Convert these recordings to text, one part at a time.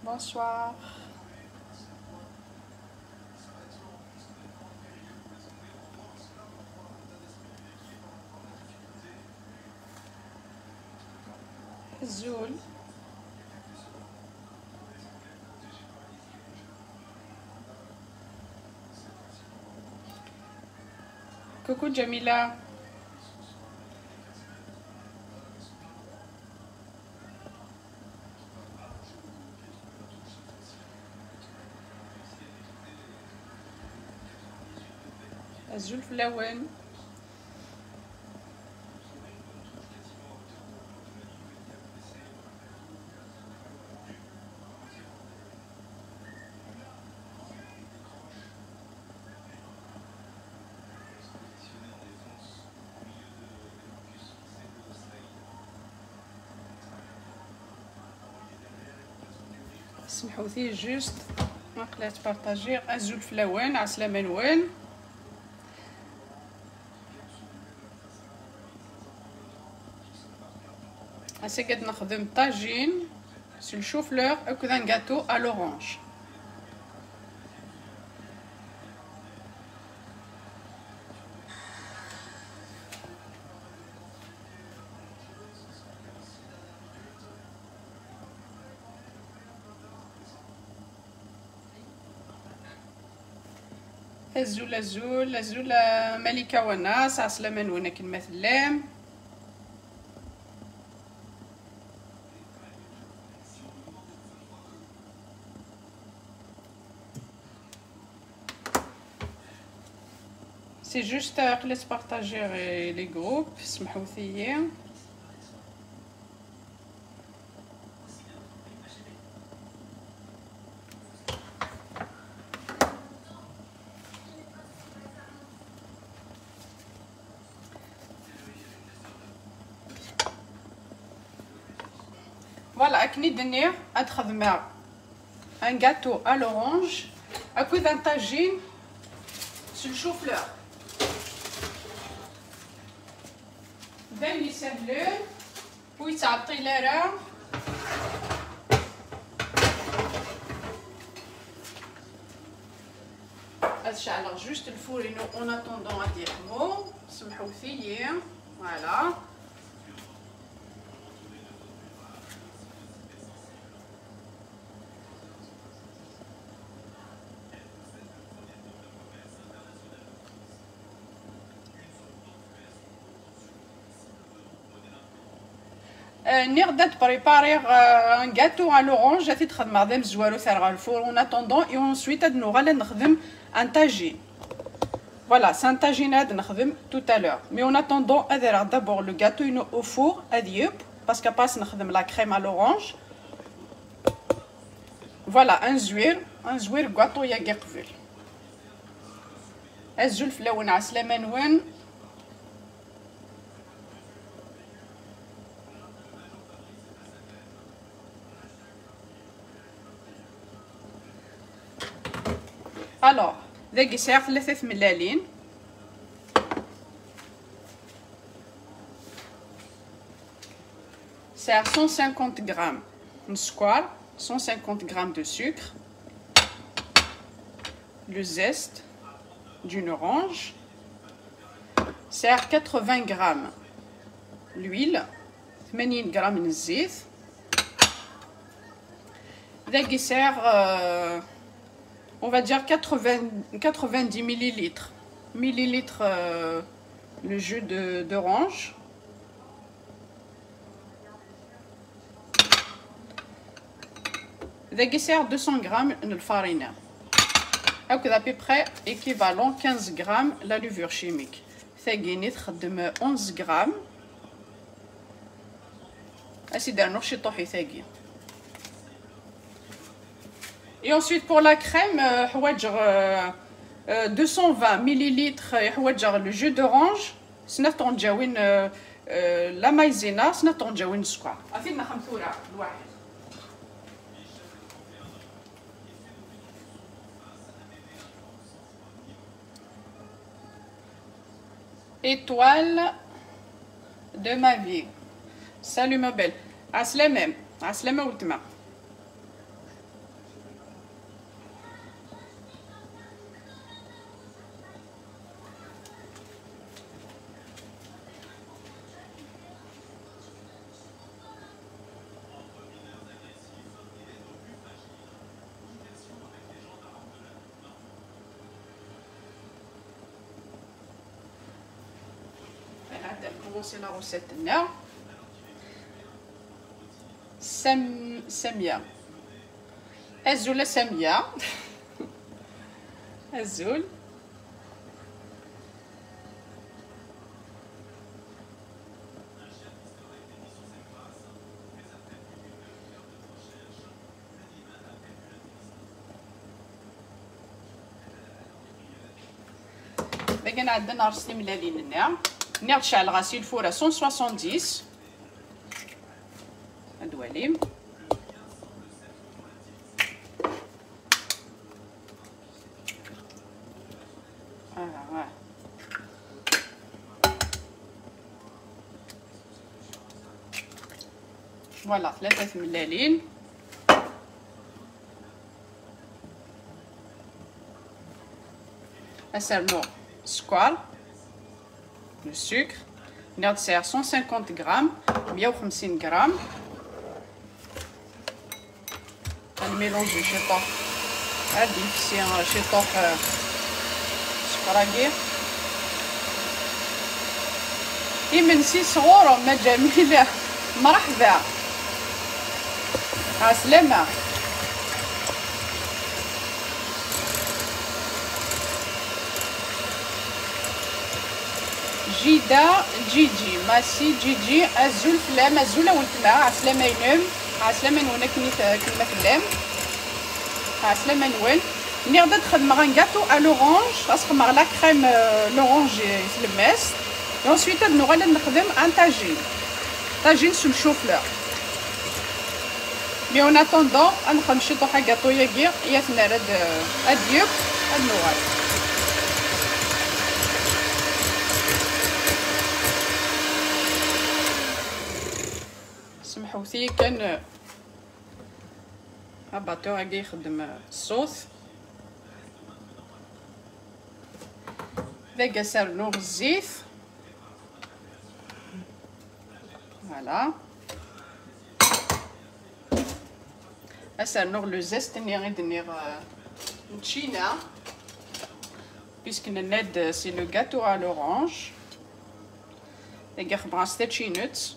Bonsoir. Zoul. Coucou Jamila. Azul Flawen. سمحوا لي جوست ما قلت بارطاجي ازول فلاوين عسلامه نوين. هسه قد نخدم طاجين سو الشوفلور هكذا غاتو ا لورانج. الزول الزول الزول ملكة وناس عسلامة نونا كلمة اللام. سي جوست قلت بارطاجي لي جروب سمحوا لي. فوالا أكني دنيا أتخدم ان gâteau à l'orange أكوذ ان طاجين سو الشوفلور. داني سهلون ويتعطي لارا أشعل جوست الفورينو اون اتوندون ا دير مو سمحوا لي. فوالا نغدا بريباريغ ان غاتو à l'orange جاتي تخدم هذا مزوالو ثار الفور اون اتوندون اي اونسويت هاد نغالا نخدم ان طاجين. فوالا سان طاجين هاد نخدم تو تالور مي اون اتوندون ادير دابور لو غاتو ينو او فور اديوب باسكو باس نخدم لا كريم à l'orange. فوالا ان زوير غاتو يا قبل الزول فلاون عسلامه نوين. الوغ ذاكي ساعة 3 ملالين. ساعة 150 غرام من السكر 150 غرام دو سكر لو زيست دون اورانج. ساعة 80 غرام لويل 80 غرام من الزيت. ذاكي ساعة on va dire 90 millilitres le jus d'orange. ذاك يساع 200 غرام من الفارينة هكذا à peu près équivalent 15 غرام la levure chimique. ثاقيني تخدم 11 غرام اسيدي دار نوخ شي طوحي ثاقي. Et ensuite pour la crème, 220 millilitres le jus d'orange. سنة جاوين لا مايزينا سنة جاوين السكر. أفيدنا خمسورة الواحد. Étoile de ma vie. Salut ma belle. عسلامة عسلامة ولتما. نكومونسي لا روسيت تاعنا. ساميه الزول ساميه الزول باقي عندنا رسلي ملالين هنا. ناخد شعل غسيل فورة 170 ادواليم. فوالا 3 ملالين. نسرنو السكر لو سكر. ناخد سعر 150 غرام 150 غرام. غنميلونجي شي طوح عادي نفسي شي طوح سكراكي يمنسي صغورهم ما جميله. مرحبا عسلامة. جيدة جيجي ماسي جيجي الزول فلام الزول ولتنا عسلامة ينم عسلامة نونا كلمة فلام عسلامة نون. ني غدا تخدم غان كاطو ا لورانج غنخدم لا كريم لورانج يتلمس. ونسويت هاد نغالا نخدم ان طاجين سو الشوفلور. مي اون اتوندون غنخدم شي طوحه كاطو ياكي ياتنا هاد ديوب هاد النوال. سمحوا لي كان هبطو هاكي يخدم الصوص. ذاك سرنو الزيت فوالا. اسرنو لو زيست ني غادي ندير نتشينا بيسك نناد سي لو غاتو ا لورانج. ذاك خبران 6 شينوت.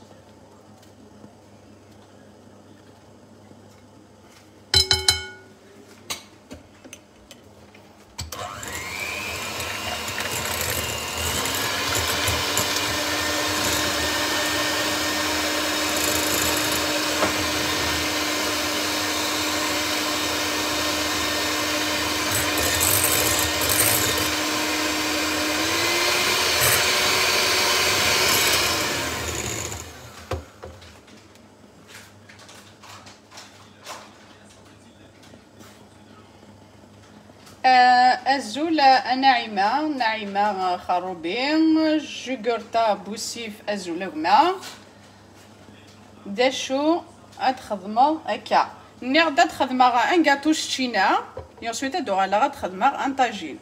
الزول ناعمة خروبين جوغرتا بوسيف الزولوما داشو ادخدمو هكا. ني غدا تخدم ان كاطو شتينا يونسويت ادو غالا غتخدم ان طاجين.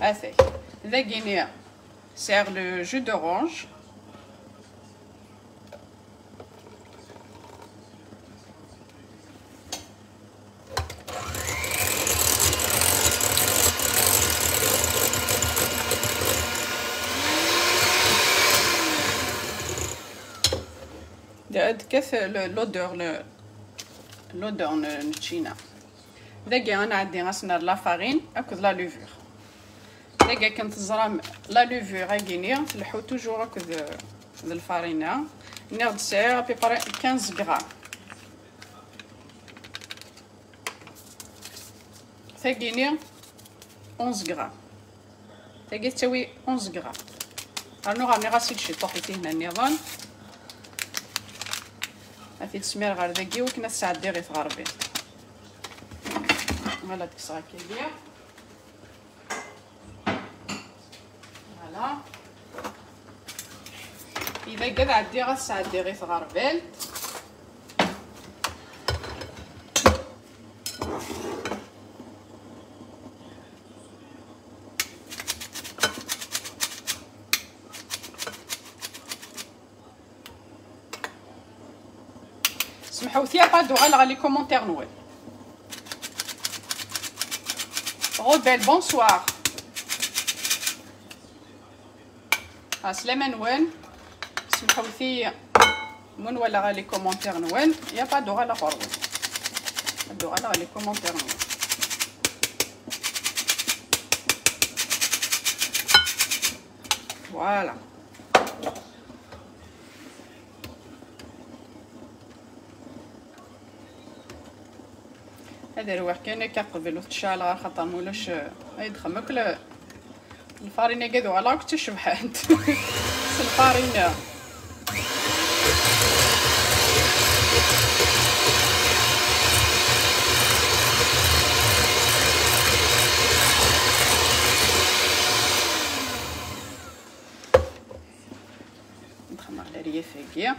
هاثي ذا كينيا سير لو جو دورانج. كيف لودور نتشينا. ذاكي انا عندي غنصنر لا فارين اكد لا لوفور. ذاكي كنتزرم لا لوفور هاكيني تلحو توجور اكد الفارينه. ناخد سعر بيبري 15 غرام. ثاكيني 11 غرام. ثاكي تساوي 11 غرام. رانو غادي غاسيل شي طوحيتي هنا النظام. هاتي تسمير غير داكي وكنا تسعدي غير تغربي. فوالا ديك الصغا كيدير فوالا. اذا كاد عدي غتسعدي غير تغربل. سمحوا ثيا بادو على لي كومونتير نوال. غوبيل بونسوار. سلامة نوال. سمحوا ثيا من ولا غا لي كومونتير نوال يا بادو على خروج. بادو على لي كومونتير نوال. فوالا. هذا روح كاين كقبل وتشعل غير خاطر مولاش يدخمك الفارينه كادو على كنت شبحات. الفارينه نخمر على ريفاكيه.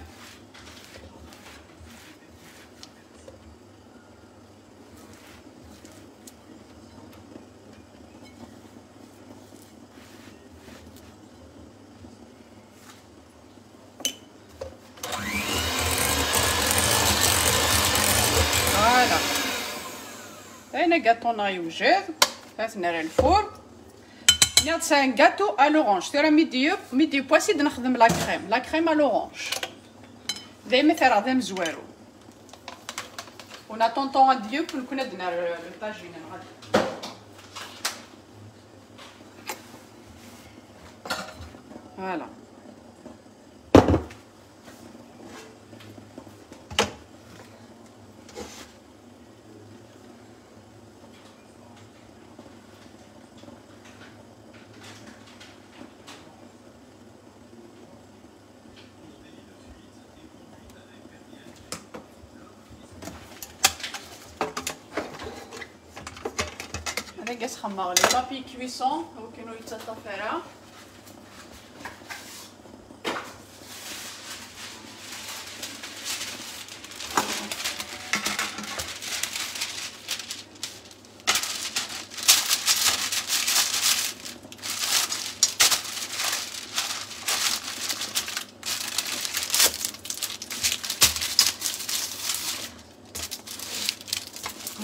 هنا gâteau يوجد. هاتنا الفور. نيض سان gâteau à l'orange. ترى ميديو بواسيد نخدم لا كريم à l'orange. دايما ترى ذا مزوارو. وناتونطون ان ديو بور نكون عندنا لو طاجين غادي. فوالا. قاس خمر لي بابي كويسون وكانوا يتطفرا.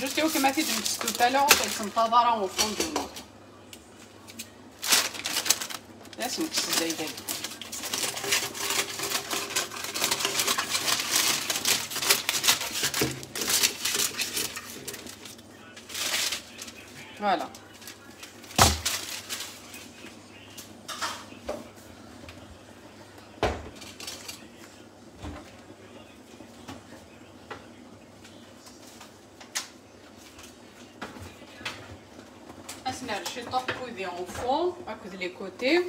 Juste au que tout à l'heure, c'est comme pas au fond de l'eau. Là, c'est une petite idée. Voilà. Je vais t'en au fond, à côté les côtés.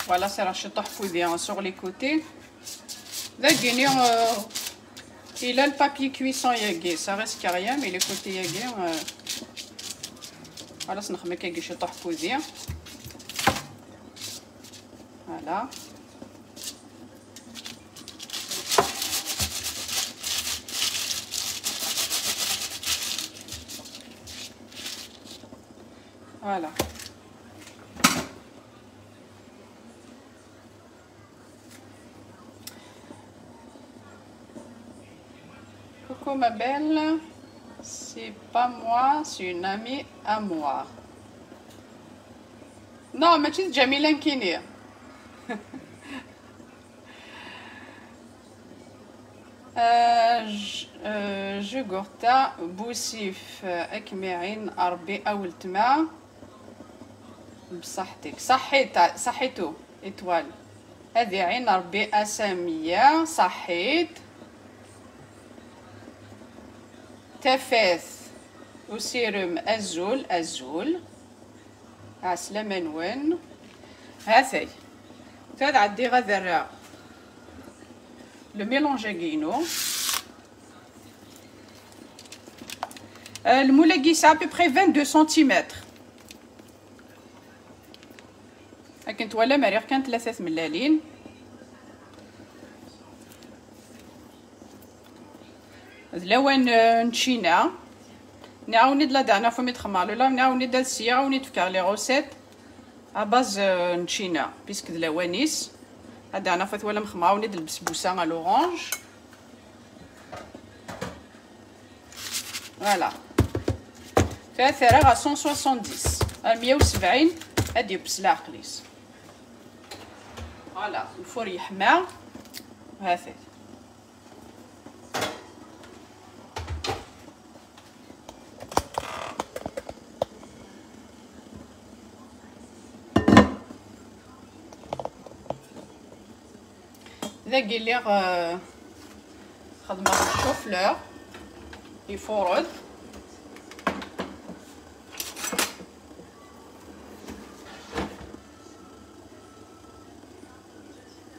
Voilà, c'est la chute sur les côtés. Là, il a le papier cuisson yagé. Ça reste rien, mais les côtés yagé. Voilà, c'est notre mec qui chute voilà. Voilà. Coucou ma belle, c'est pas moi, c'est une amie à moi. Non, mais tu dis Jamila Nkini. جوغورتا بوسيف اكمعين اربي اول تما بصحتك صحيتو اتوال هذه عين ربي اساميه صحيت تفاث وسيرم الزول عسلامة نوين هاثي تاد عدي غذرا le mélange guino. Le moulagui c'est à peu près 22 cm. كنت ولا مريح كانت 3 ملالين. لوين نشينا نعاوني دلا دعنا فمي تخمالو لا نعاوني دال السيا وني تفكر لي غوسيت اباز نشينا بيسك دلوانيس هذا انا فات ولا مخمعوني د البسبوسه الاورانج. فوالا فيها ثراغ 170 170 هادي بسلا عقليس. فوالا الفور يحمى هاثي. ذاك اللي خدمه الشوفلور يفورد.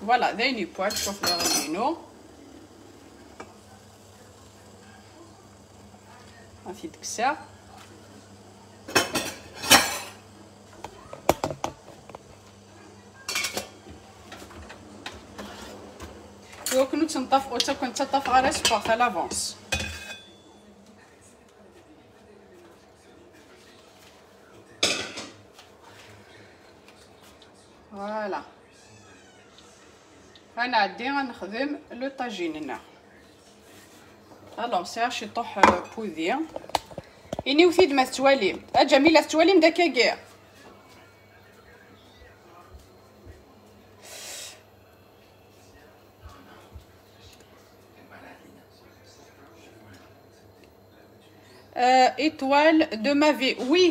فوالا دايني بواط الشوفلور دينو هاثي تكسا. كنت تنطف او كنت تطف غير سباغ لافونس. فوالا انا عندي غنخدم لو طاجين هنا. الوغ سير شي طوح بوذي اني وثيد ما تواليم جميله تواليم داكا كاع. étoile de ma vie. Oui,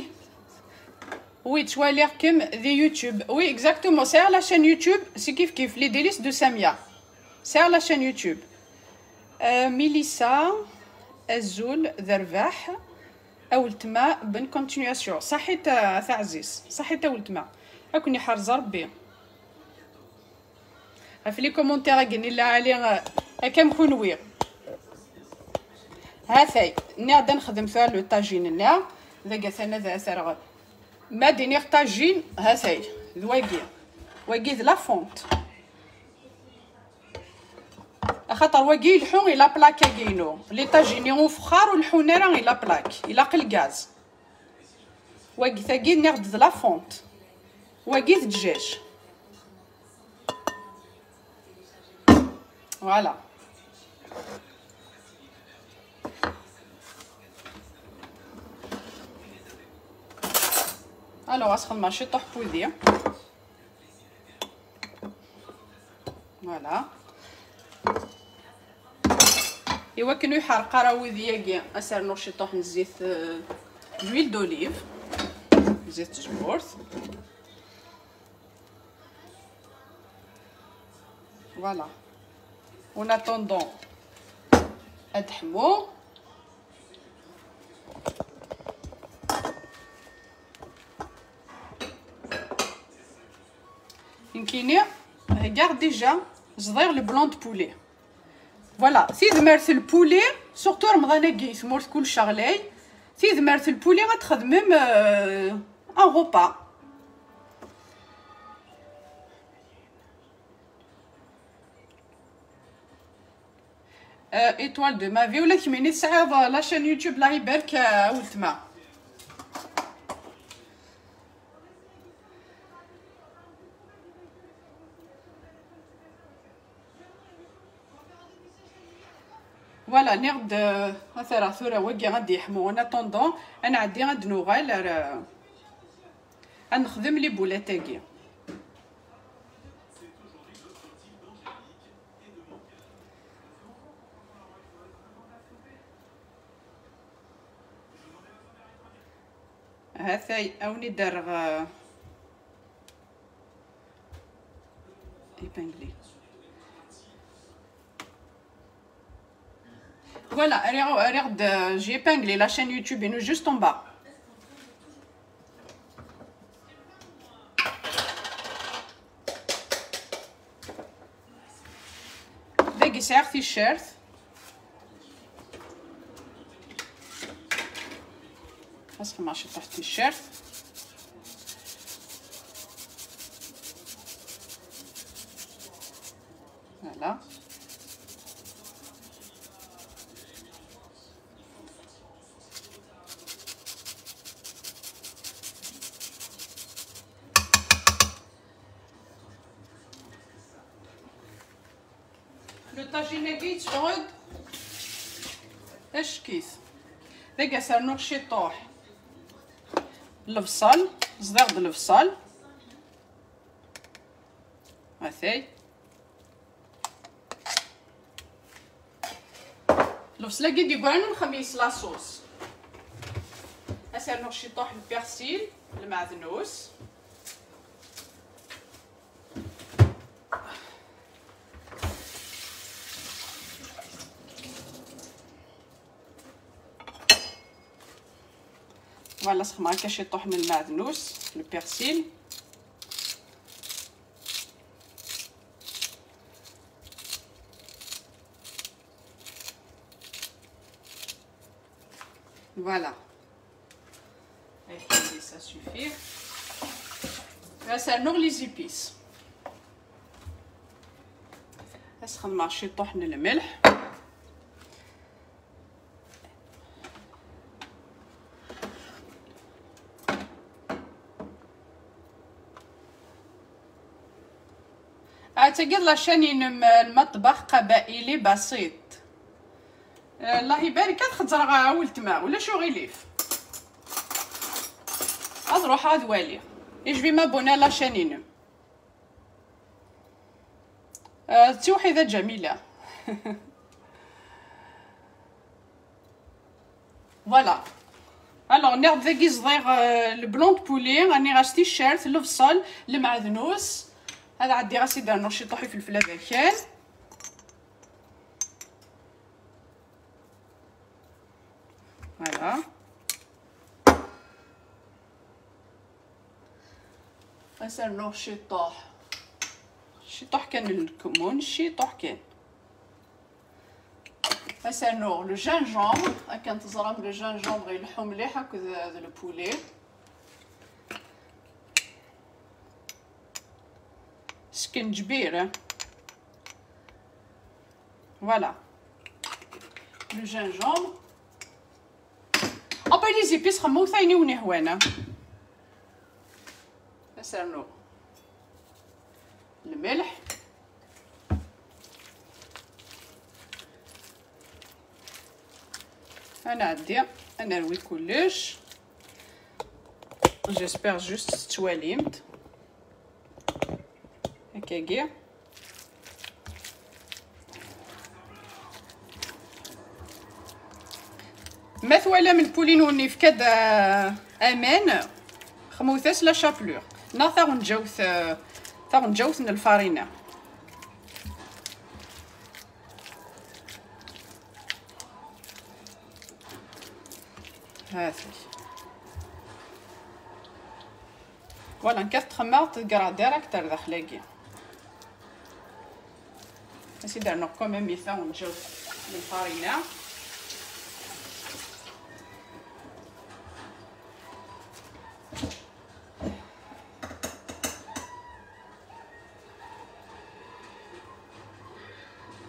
oui, tu vois l'air comme de YouTube. Oui, exactement. C'est à la chaîne YouTube. C'est kiff kiff les délices de Samia. C'est à la chaîne YouTube. Mélissa Azoul Dhervah أولتما بن كونتينياسيون. صحيت عزيز صحيت أولتما أكوني حارزة ربي. في لي كومونتير قلني لا علي كم كونوي. هاثاي نقدر نخدم فيها لو طاجين هنا ذاك ثنا ذا سرغ ما ديني طاجين. هاثاي ذواقي واقي لا فونت خاطر واقي الحون الى بلاك كاينو لي طاجين يغون فخار والحون راه الى بلاك الى قل غاز. واقي ثاقي ناخذ لا فونت واقي الدجاج. فوالا الوغ غنخدم شي طوح بوذي. فوالا ايوا كانو يحرق راه وذياكي اسرنو شي طوح من الزيت لويل دوليف زيت جبورث. فوالا اون اتوندون ادحمو. يمكنني كاع ديجا صغير لو بلون دو بولي. فوالا ثيذ مرث البولي سورتو رمضان كي ثمورث كل شغلاي ثيذ مرث البولي غتخدمم ان غوبا. ايطوال دو ما في ولا كيميني تسعد لاشين يوتيوب الله يبارك ولتما. فوالا نغد اثر ثوره وكي غادي يحمو. انا طوندون انا عندي غاد نوغال غنخدم لي بولاتاكي. هاثاي اوني دارغ ايبانغلي. Voilà, regarde, j'ai épinglé la chaîne YouTube et nous juste en bas. باقي ساعة تيشيرت. خاصك ماشي تحت تيشيرت. فوالا الطاجينه كي تغد اش كيس ذاك سرنوغ الشطوح البصل صديق د البصل هاثي البصله قد يقولون نخميس لاصوص سرنوغ الشطوح البيرسيل المعدنوس فوالا سخ معاك شي طحن المعدنوس البيرسيل فوالا هاي سا سوفير سرنوغ لي زيبيس اسخن مع شي طحن الملح تقد لاشانين المطبخ قبائلي بسيط الله يبارك خضر عاولت ما ولا شو غيليف اروح هاد والي يجبي ما بونا لاشانين توحيده جميله فوالا الوغ ناخد ذاكي صغير البلون بولي راني غاشتي الشارت البصل المعدنوس هذا عندي غاسي دار شي طحي فلفل باكال فوالا غنسرنوه شي طح كان الكمون شي طح كان غنسرنوه لو جانجومبر هاكا نتزرم لو جانجومبر يلحو مليح هاكا هذا البولي سكنجبير فوالا لو جانجومبر ابا لي زيبيس خمو ثاني ونهوانا نسرنو الملح انا عندي انا نروي كلش جيسبر جوست تواليمت هكاكيا مثوله من بولينو نيفكاد امان خموثاس لا شابلور نا ثاغ نجوث من الفارينه هاثي فوالا نكاث تخماط تقرا ديريكتر داخلاكي اسي درنا كوميم يثاغ نجوث من الفارينه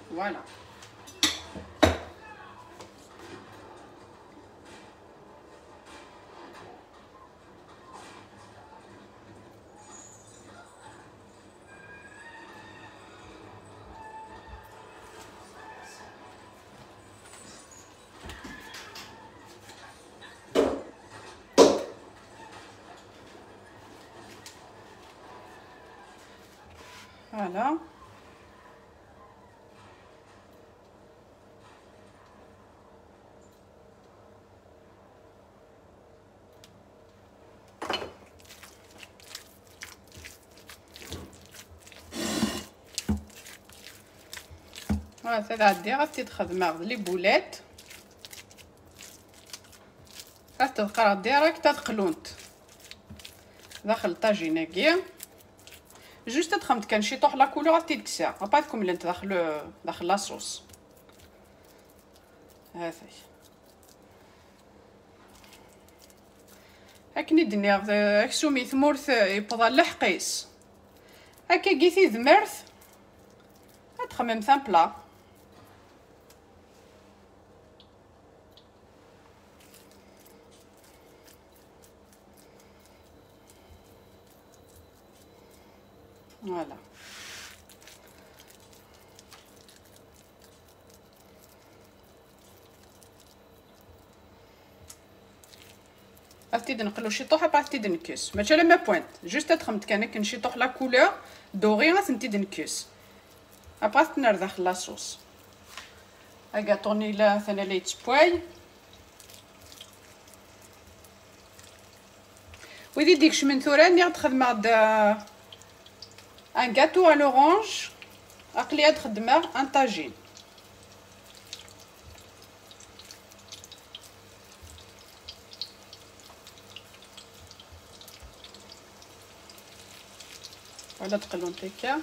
فوالا فوالا هذا عندي غادي تخدم لي بولات غتبقى ديريكت تقلونت داخل الطاجينه كيا جوست تخمت كان شي طوح لا كولور غادي تكسا اباكم اللي انت داخل لاصوص هاثي هاكني دنيا اكسومي ثمورث يبضى لحقيس هكا كيثي ذمرث تخمم ثان بلا فوالا ابتدي نقلو شيطوح ابا ابتدي نكس ماشي لا بوينت جوست تخمت كان نشيطوح لا كولور دوغي غتبتدي نكس ابا تنر داخل لاصوص هكا طوني لا ثاني لي تبواي ويدي ديكش من ثوراني غتخدم هاد ان غاتو ا لورانج اقلي هاد خدمه ان طاجين ولا تقلو نتيكا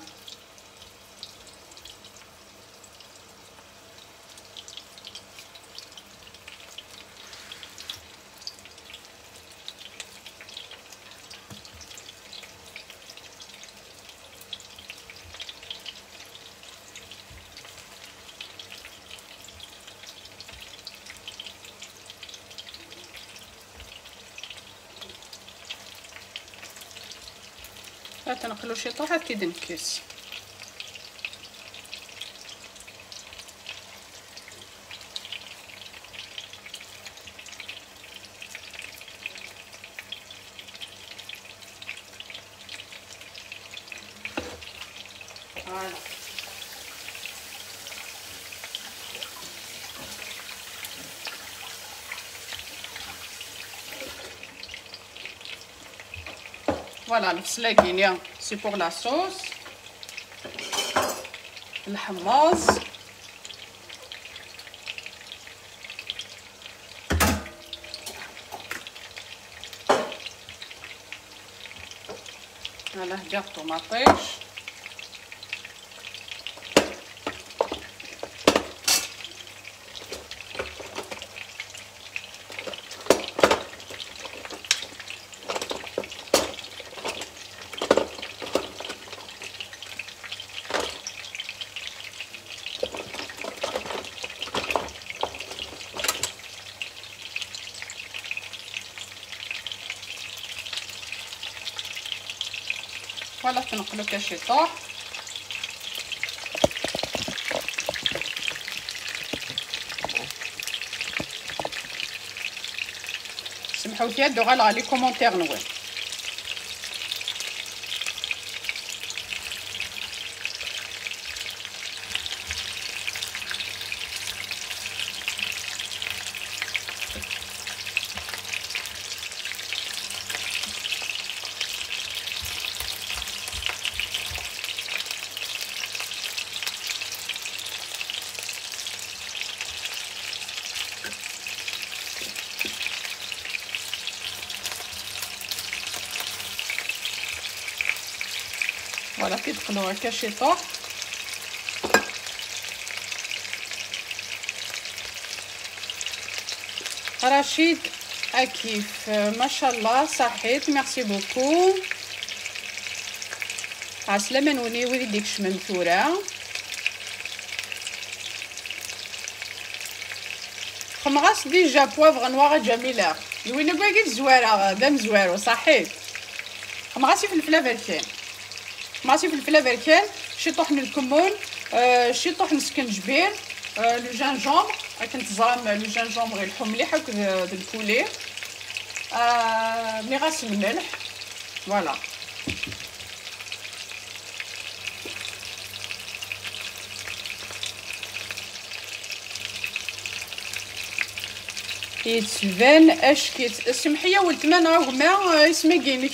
تنقلو شيطوح كي نكس Voilà, البصلة كاينة سي بور لا صوص الحماص هلا هكا الطوماطيش فوالا تنقلو كشيطوح سمحوا لي دوغال على كومونتير نوي فوالا كي دخلو هكا شيطوح رشيد اكيف ما شاء الله صحيت ميرسي بوكو عسلامة نوني ويدي ديكش منثورة خمغاس ديجا بوافغ نواغ جميلة وين باقي زوارة دام زوارو صحيت خمغاسي فلفلة بركان خمغاسي فلفلة بركان شيطوح من الكمون شيطوح من السكنجبير لو جانجومبر راكن تزرام لو جانجومبر يلحو مليح هاك د البولي مي غاس الملح فوالا يتبان اشكيت السمحيه ولتمان غما اسمي كاينك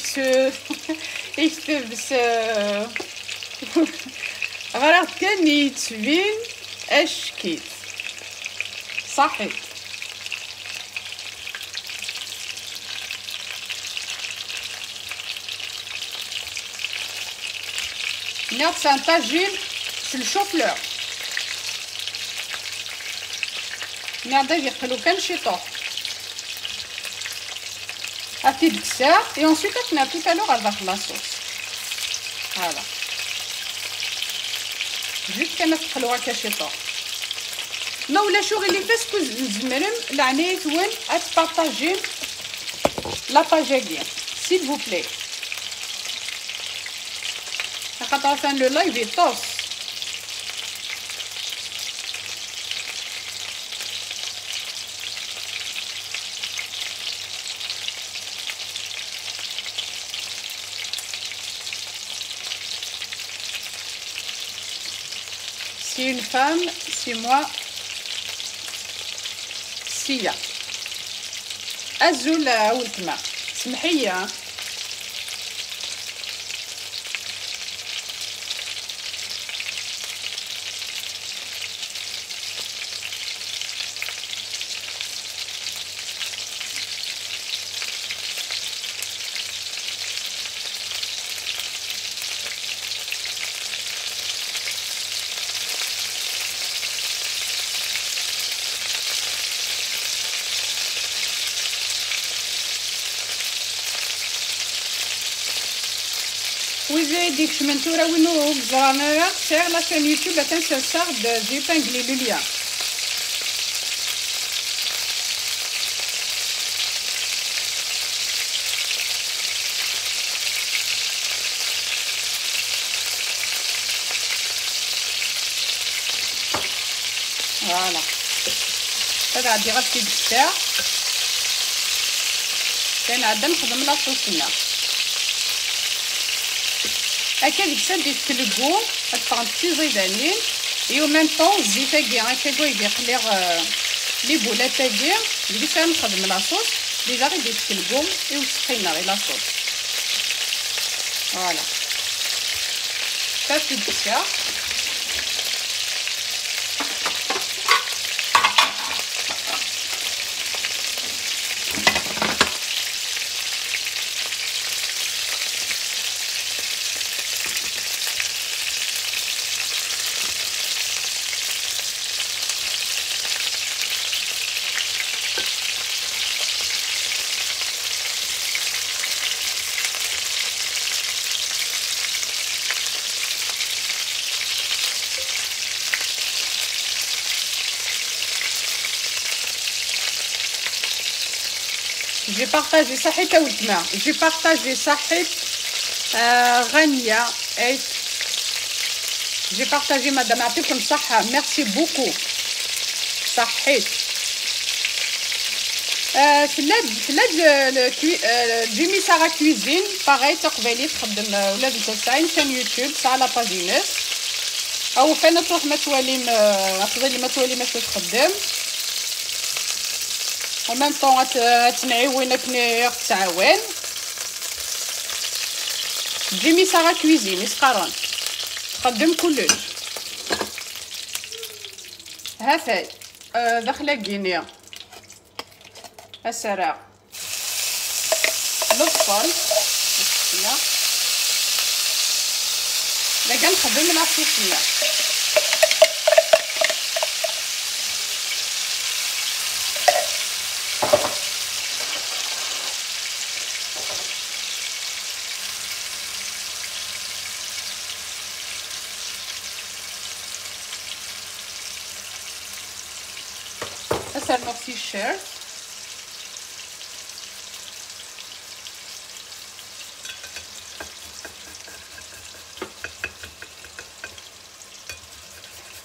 يكتب بس غير كان يتبين اشكيت صحيت نيت سان طاجين في الشوفلور نعدا يقلو كان شيطوح هاتي دكسا et ensuite on a tout à l'heure avec la sauce voilà juste كما تقلوها كشيطوح ما ولا شو اللي فاسكو نزمرم العناية وين اتبارطاجي لا باجاكي s'il vous plaît خاطر فان لو لايف يطوس suis une femme, c'est moi سيا. أزول ولتما سمحية. وإذا ديك شمنتورة وينو بزرانايا سير لا شين يوتيوب اتنسى جيبانجلي لوليا. فوالا هذا غادي غطي بالساع كاين عاد نخدم لاصوصنا هكا ديك الساعه تقلبو تفرم بتي زيدانين اي ميم طون الزيت تاعي هكا يقليغ لي بولات تاعي ديك الساعه نخدم لاصوص ديجا غادي تقلبو وتسخينا غير لاصوص. فوالا صافي ديك الساعه جي بارطاجي صحيت ولتما جي بارطاجي صحيت غانية اي جي بارطاجي مدام يعطيكم الصحة ميرسي بوكو صحيت. فلاد جيمي سارا كويزين باغي تقبلي تخدم ولاد تسعين شان يوتيوب ساعة لا باجينيس او فين تروح ما توالي ما تولي ما تخدم ومام طون تنعيونك تعاون. جيمي سارا كويزين يسقران تخدم كلش. هاثاي داخله كينيا السراع البصل هنا لا كنخدم لاصوصيه هسه نغسل الشيرت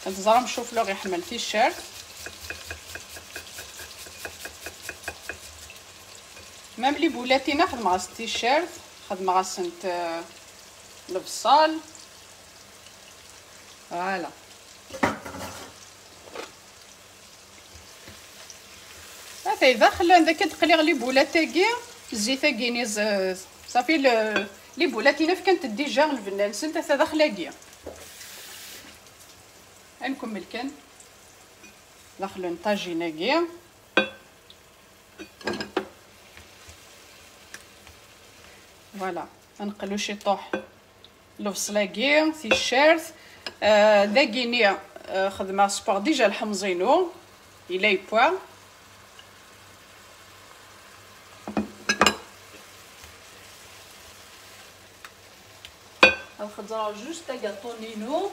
نتزرع نشوف لو يحمل فيه الشيرت مام لي بولاتي نخدم غاس التيشيرت خدم غاسنت البصل. فوالا هاي داخل داك تقليغ لي بولات تاعي الزيت تاعي صافي لي بولات هنا كانت ديجا الفنان سنت حتى داخله كيا نكمل كان داخل طاجينه كيا. فوالا نقلو شي طوح البصله كيا تيشيرت داكيني خدمه سبور ديجا الحمزينو الى بوا الخضره جوست غاطونينو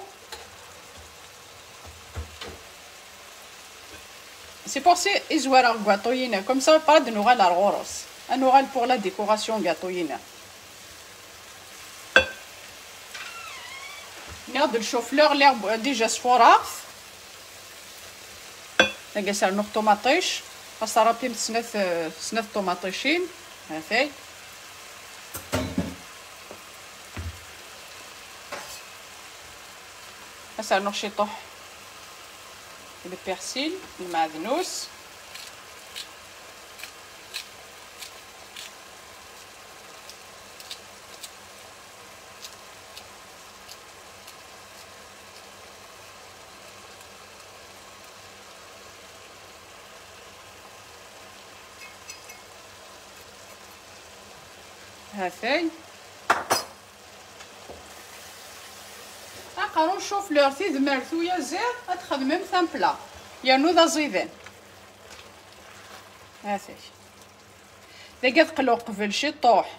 سي بور سي ازوار غاطوينا كوم سا با دو نوغال الغوروس انوغال بور لا ديكوراسيون غاطوينا. ناخذ الشوفلور اللي ديجا صفوراغ نقصر نوغ طوماطيش اصرابي سناث طوماطيشين هاثاي هسه نوغ شي طوح البرسيل المعدنوس، هاثاي اقرا نشوف لور تي دمرتو يا زير تخدمم ثان بلا يا نوضا زيدان هاثاي داك تقلو قبل شي طوح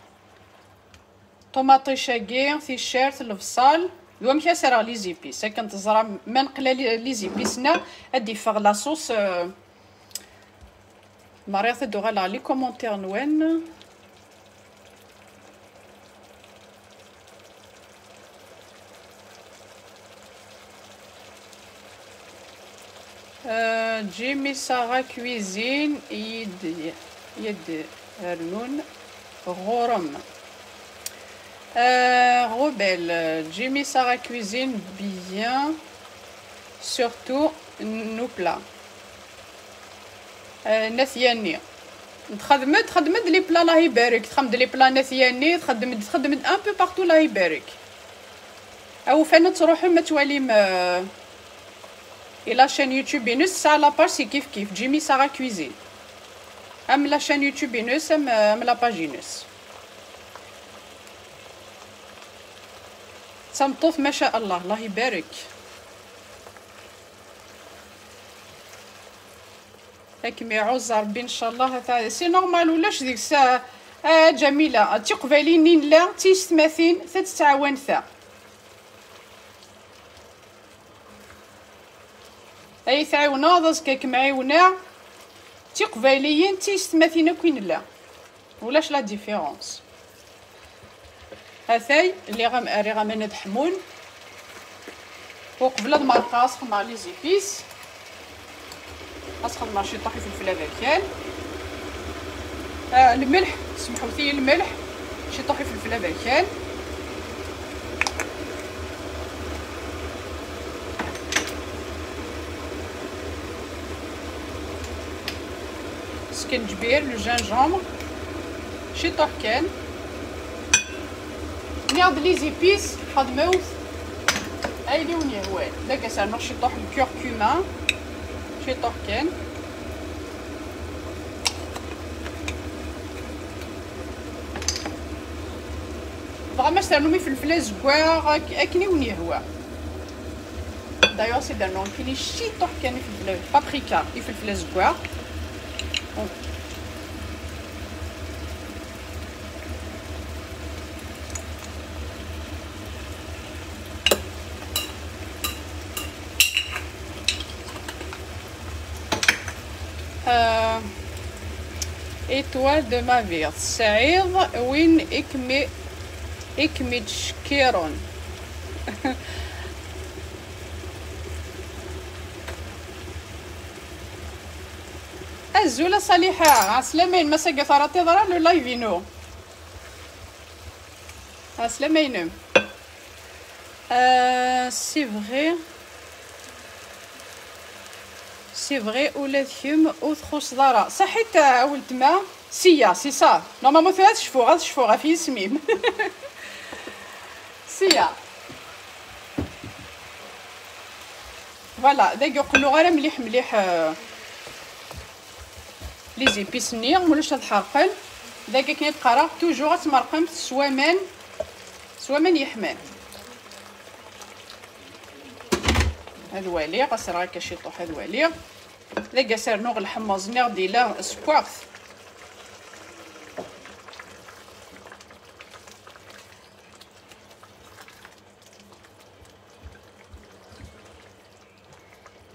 طوماطيشاكي تيشيرت البصل يوم كاسر لي زيبيس كنت زرا ما نقلا لي زيبيسنا ادي فغ لاصوص مريض تدوغ لي كومونتير نوان جيمي سارا كويزين يد هرنون غورم غوبل جيمي سارا كويزين بيان سورتو نو بلا نثياني تخدمت لي بلا الله يبارك تخدم لي بلا نثياني تخدمت ان بو بارتو الله يبارك او فين تروحي ما تواليم إلا شان يوتيوب ينس ساعة لاباج كيف جيمي سارا كويزين أم لا شان يوتيوب ينس أم لاباج ينس تمطوف ما شاء الله الله يبارك هاكم يعوز ربي إن شاء الله هذا سي نورمال ولاش ديك الساعة جميلة تقبالين لا تيستماثين تتعاون ثا اي تعاونا ضاسكاك معاونا تقباليين تيستماثين كوين لا ولاش لا ديفيرونس هاثاي اللي غاما ندحمون وقبل هاد مرقه خدمه لي زيبيس خدمه شي طاحي فلفل افريكان الملح سمحوا لي الملح شي طاحي فلفل افريكان سكنجبير لو جينجومبر شي طوح كان ناخذ لي زيبيس خدموت هايلي ونيهوال داك سالنا شي طوح الكوركوما شي طوح كان بغا ما سالنومي فلفله زكواغ اكني ونيهوا دايوغ سي دارنو كاين شي طوح كان فلفله بابريكا فلفله زكواغ إيتوال دو ما فيغ سعيد وين إكمي تشكيرون الزولة صالحة عسلامين مساقة ثراتي ضرا لو لايفينو عسلامين سي فغي ولا ثيوم وتخص ضرا صحيت ولد ما سيا سي صا نورمالمون غتشوفوها في سميم سيا فوالا داك يقولوا غير مليح لي زيبيس نيغ مولاش تحرقن داك كي تقرا توجور تمرقم سوامان يحمان هاد والي قصر هكا شي طوح هاد والي داك سير نوغ الحمص نيغ ديلا سبوارث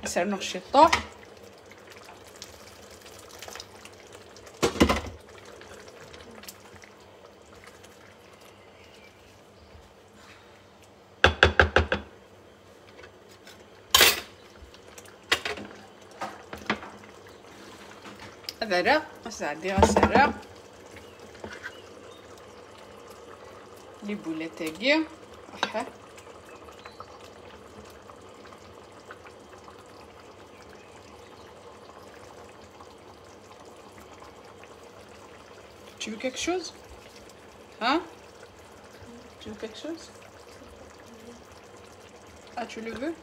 سير نوغ شي طوح هذا ساعدي غسرع لي بولات تاعي Tu veux quelque chose? Hein? Tu veux quelque chose? Ah, tu le veux?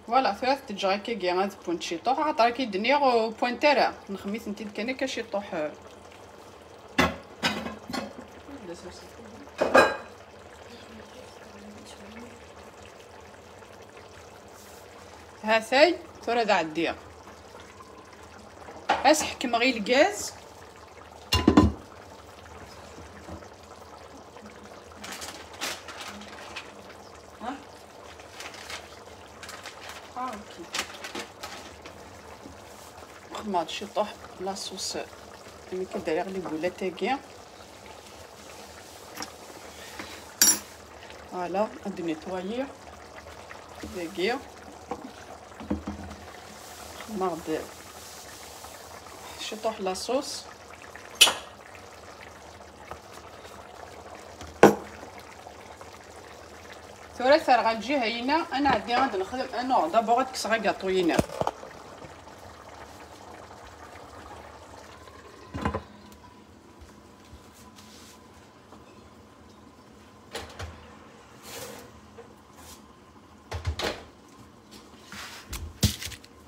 فوالا ثلاث تجري كي غاد بوينت شي طوح عطرا كي دنيا بوينتيرا نخميس انت كان كشي طوح هاثاي ثورة دا عديا اسحكم غير الغاز ما هادشي طوح لاصوص اللي كداير لي بولا تاكيا فوالا غادي نيطوايي تاكيا مرض شي طوح لاصوص ثلاثة غنجي هاينه انا عندي غادي نخدم انا دابا غتكسر كاطوينا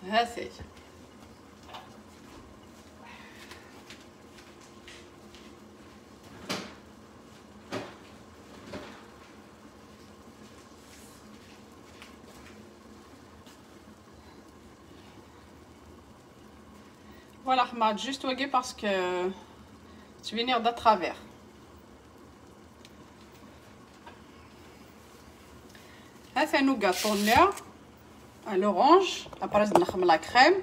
هاثي Voilà, Ahmad, juste wagé parce que tu viens de travers. هذا نوغا طونير à l'orange. Après, je vais la crème.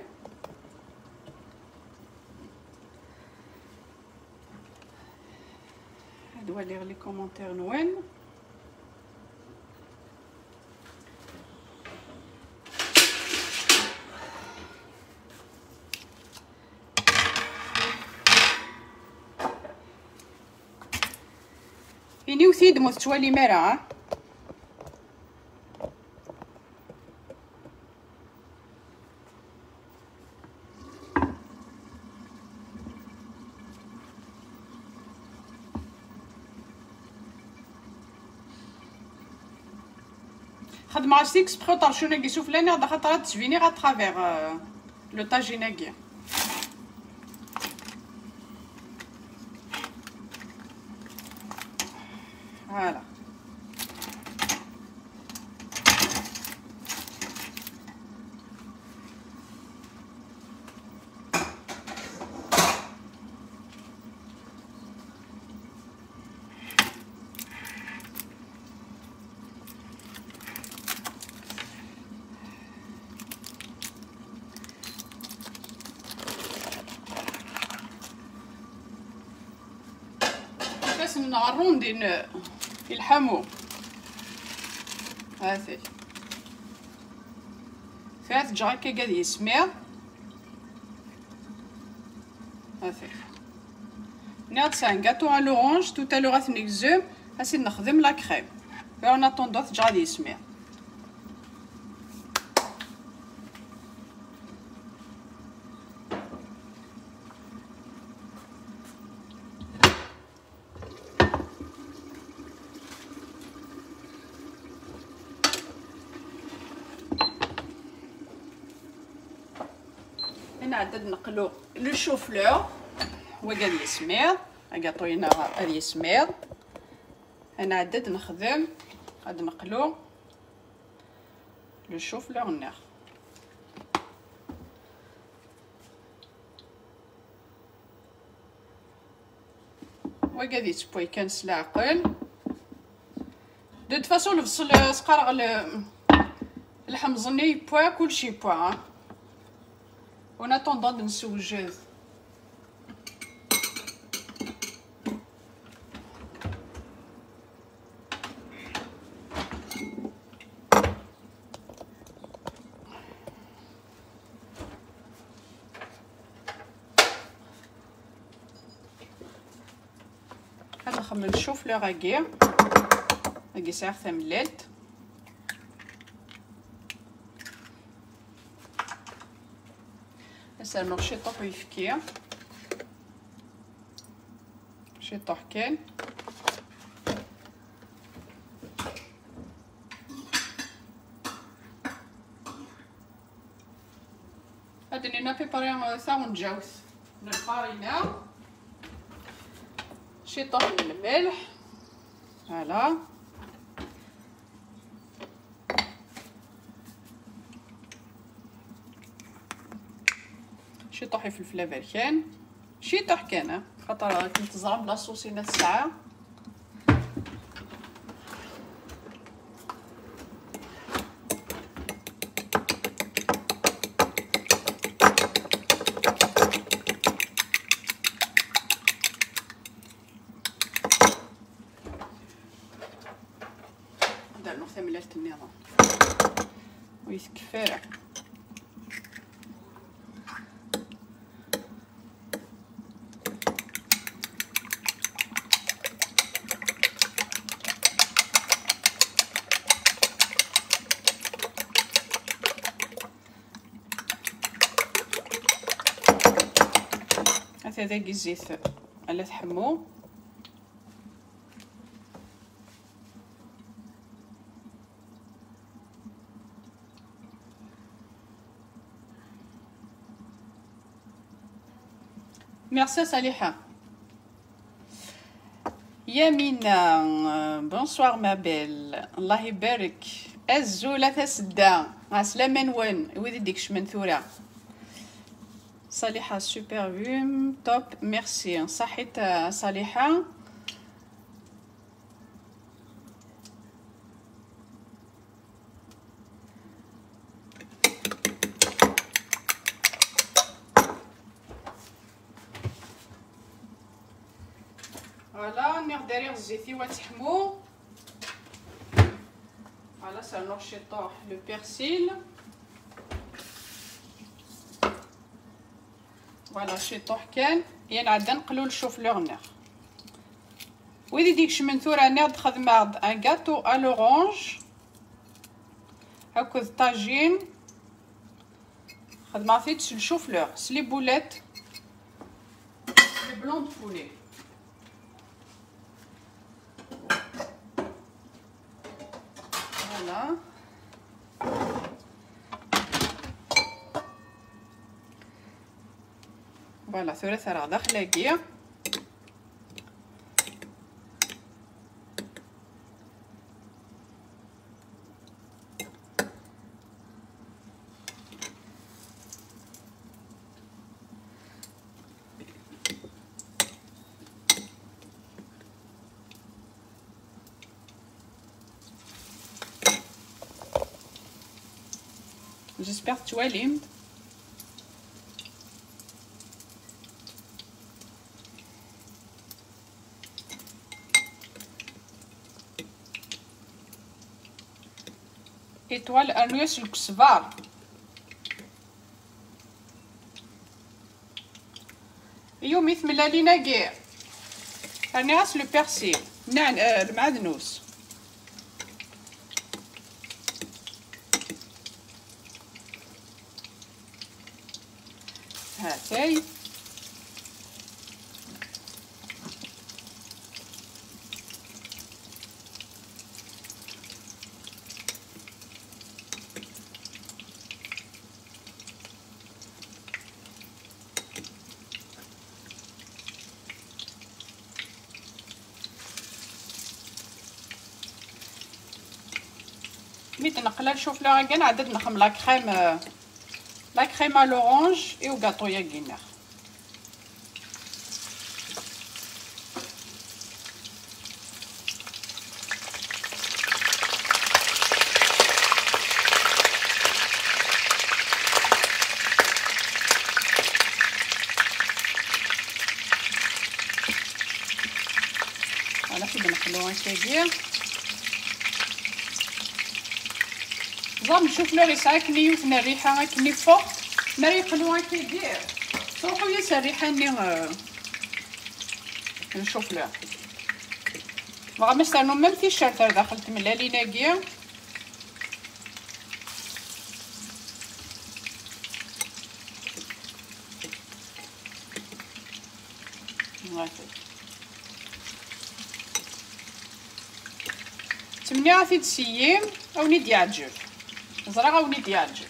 Je dois lire les commentaires Noël. فيني وثيد مستوالي مرة خدم مع سيكس بخو طرشونا كي شوف لنا دا خاطر تسفيني غا ترافير لو طاجيناكي فوالا باش نعرون دين يلحمو هاثي ثلاث جاكي قاعد يسمع هاثي نيات سان gâteau à l'orange tout à l'heure غاتني زوم هاسي نخدم لا كريم اون اتوندو ث جاي يسمع هنا عدد نقلو لو شوفلور هو قاعد يسمير كاطوينا غادي يسمير هنا عدد نخدم غادي نقلو لو شوفلور ناخ هو قاعد يتبوي كنس العقل دو فاسون الفصل سقارغ الحمصني بوا كلشي بوا On attendant d'une soujeuse. هذا نخمم نشوف لو راكي ساعه ثملت نسالو الشيطوح ويفكي شيطوح كان هادي لينا بريباري ساون جاوس من الفارينه شيطوح من الملح فوالا شيطوح فلفله بركان شيطوح كان خاطر كنت تزرب لاصوصينا الساعه ندير نقطه من النظام ويتكفى هذا الزيت على تحمو ميرسي صالحة يمينة بونسوار ما بيل الله يبارك الزولة تسدا عسلامة نون ويدي ديكش منثورة صالحة سوبر فيم توب ميرسي صحيت صالحة فوالا نيغ داريغ الزيتي وتحمو فوالا سالنو الشيطوح لو بيرسيل فوالا الشيطوح كان ينعد نقلو الشوفلور نيغ ويدي ديكش من ثورة نيغ خدمة ان غاتو ا لورانج هاكوذ طاجين خدمة فيتش الشوفلور سلي بولات لي بلون دو بولي فوالا فوالا ثلاثة راه داخله كيا j'espère que tu as l'aime. étoile انويس الكسبار يوم يثمل لينا كاع راني غاس لو بيرسيل المعدنوس هاتاي ميت نقلا نشوف لها كان عدد نخم لا كريم لورانج اي غاتو يا كينر فوالا كي نقلوها كيدير نظام نشوف لو يسعى كني يوثنا الريحه كني فوق ما يقلوها كيدير صوحو ياس الريحه ني نشوف له بغا مستانو ميم تيشيرت داخل تملا لينا كيا تمني غادي تسيم اوني ديعجب زرا اوني ديعجب.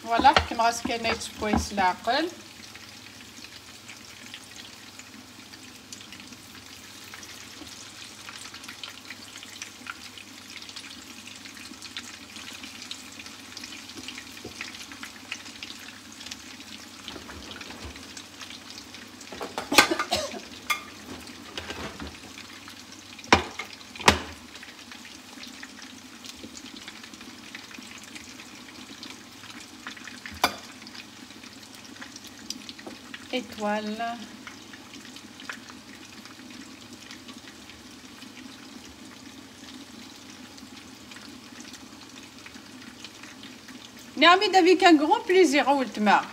فوالا كيما غاسكاني يتبويس العقل. étoile. نعمي دافيك ان غون بليزير ولتما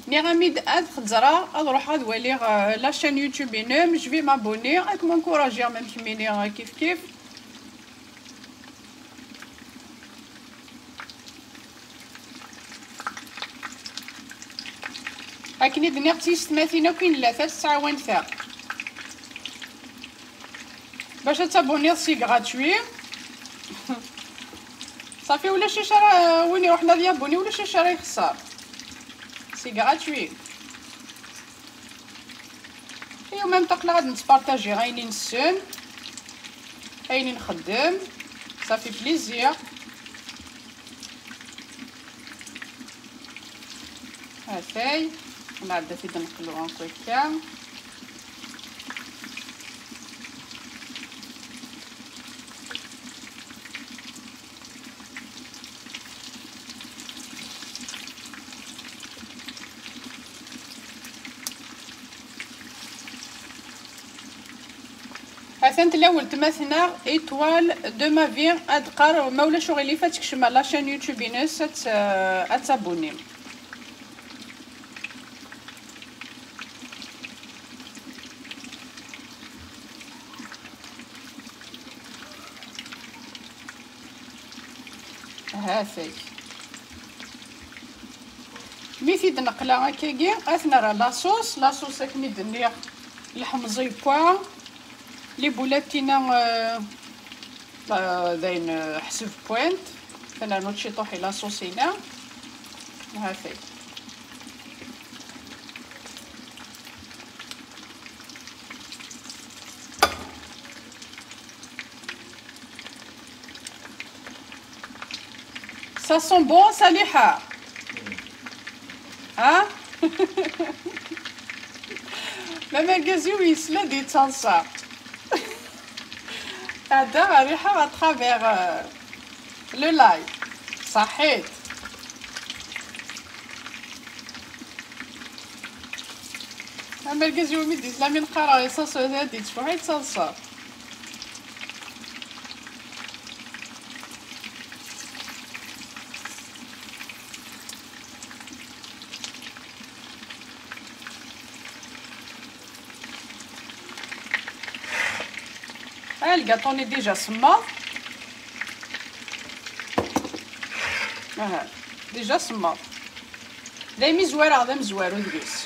نعمي تزرا نروح نولي لا شين يوتيوب نيم جو في مابوني راك مونكوراجي ميم كيميني كيف هاكني دنيا تيس تماثينا كاين لا ثلاث تعاون ثا باش تابوني سي غراتوي صافي ولا شي شرا وين يروح نادي ابوني ولا شي شرا يخسر سي غراتوي. ايوا ميم طاق غادي نتبارطاجي غايني نسن غايني نخدم صافي بليزير. هاكاي نعاد في نقلو هكاكا حسنت الاول تماثنا ايطوال دو ما في ادقار مولا شغلي فاتك شما لاشين يوتيوب ناس اتابوني. هاثي ميثي دنقلا هكاكي اثنا راه لاصوص كني دنيا الحمصي بوا لي بولاتينا داين حسب بوينت فانا نوتشي طوحي لاصوصينا هاثي. Ça sent bon صالحة ها لما الكازيو يسلا دي تصلصة هذا ريحة اترافيغ لو لاي صحيت. لما الكازيو ميدي سلامي نقرا يصلص هادي تفوحي تصلصة الكاطوني ديجا صماط ديجا صماط دايمي زوار هذا مزوار ودقيس.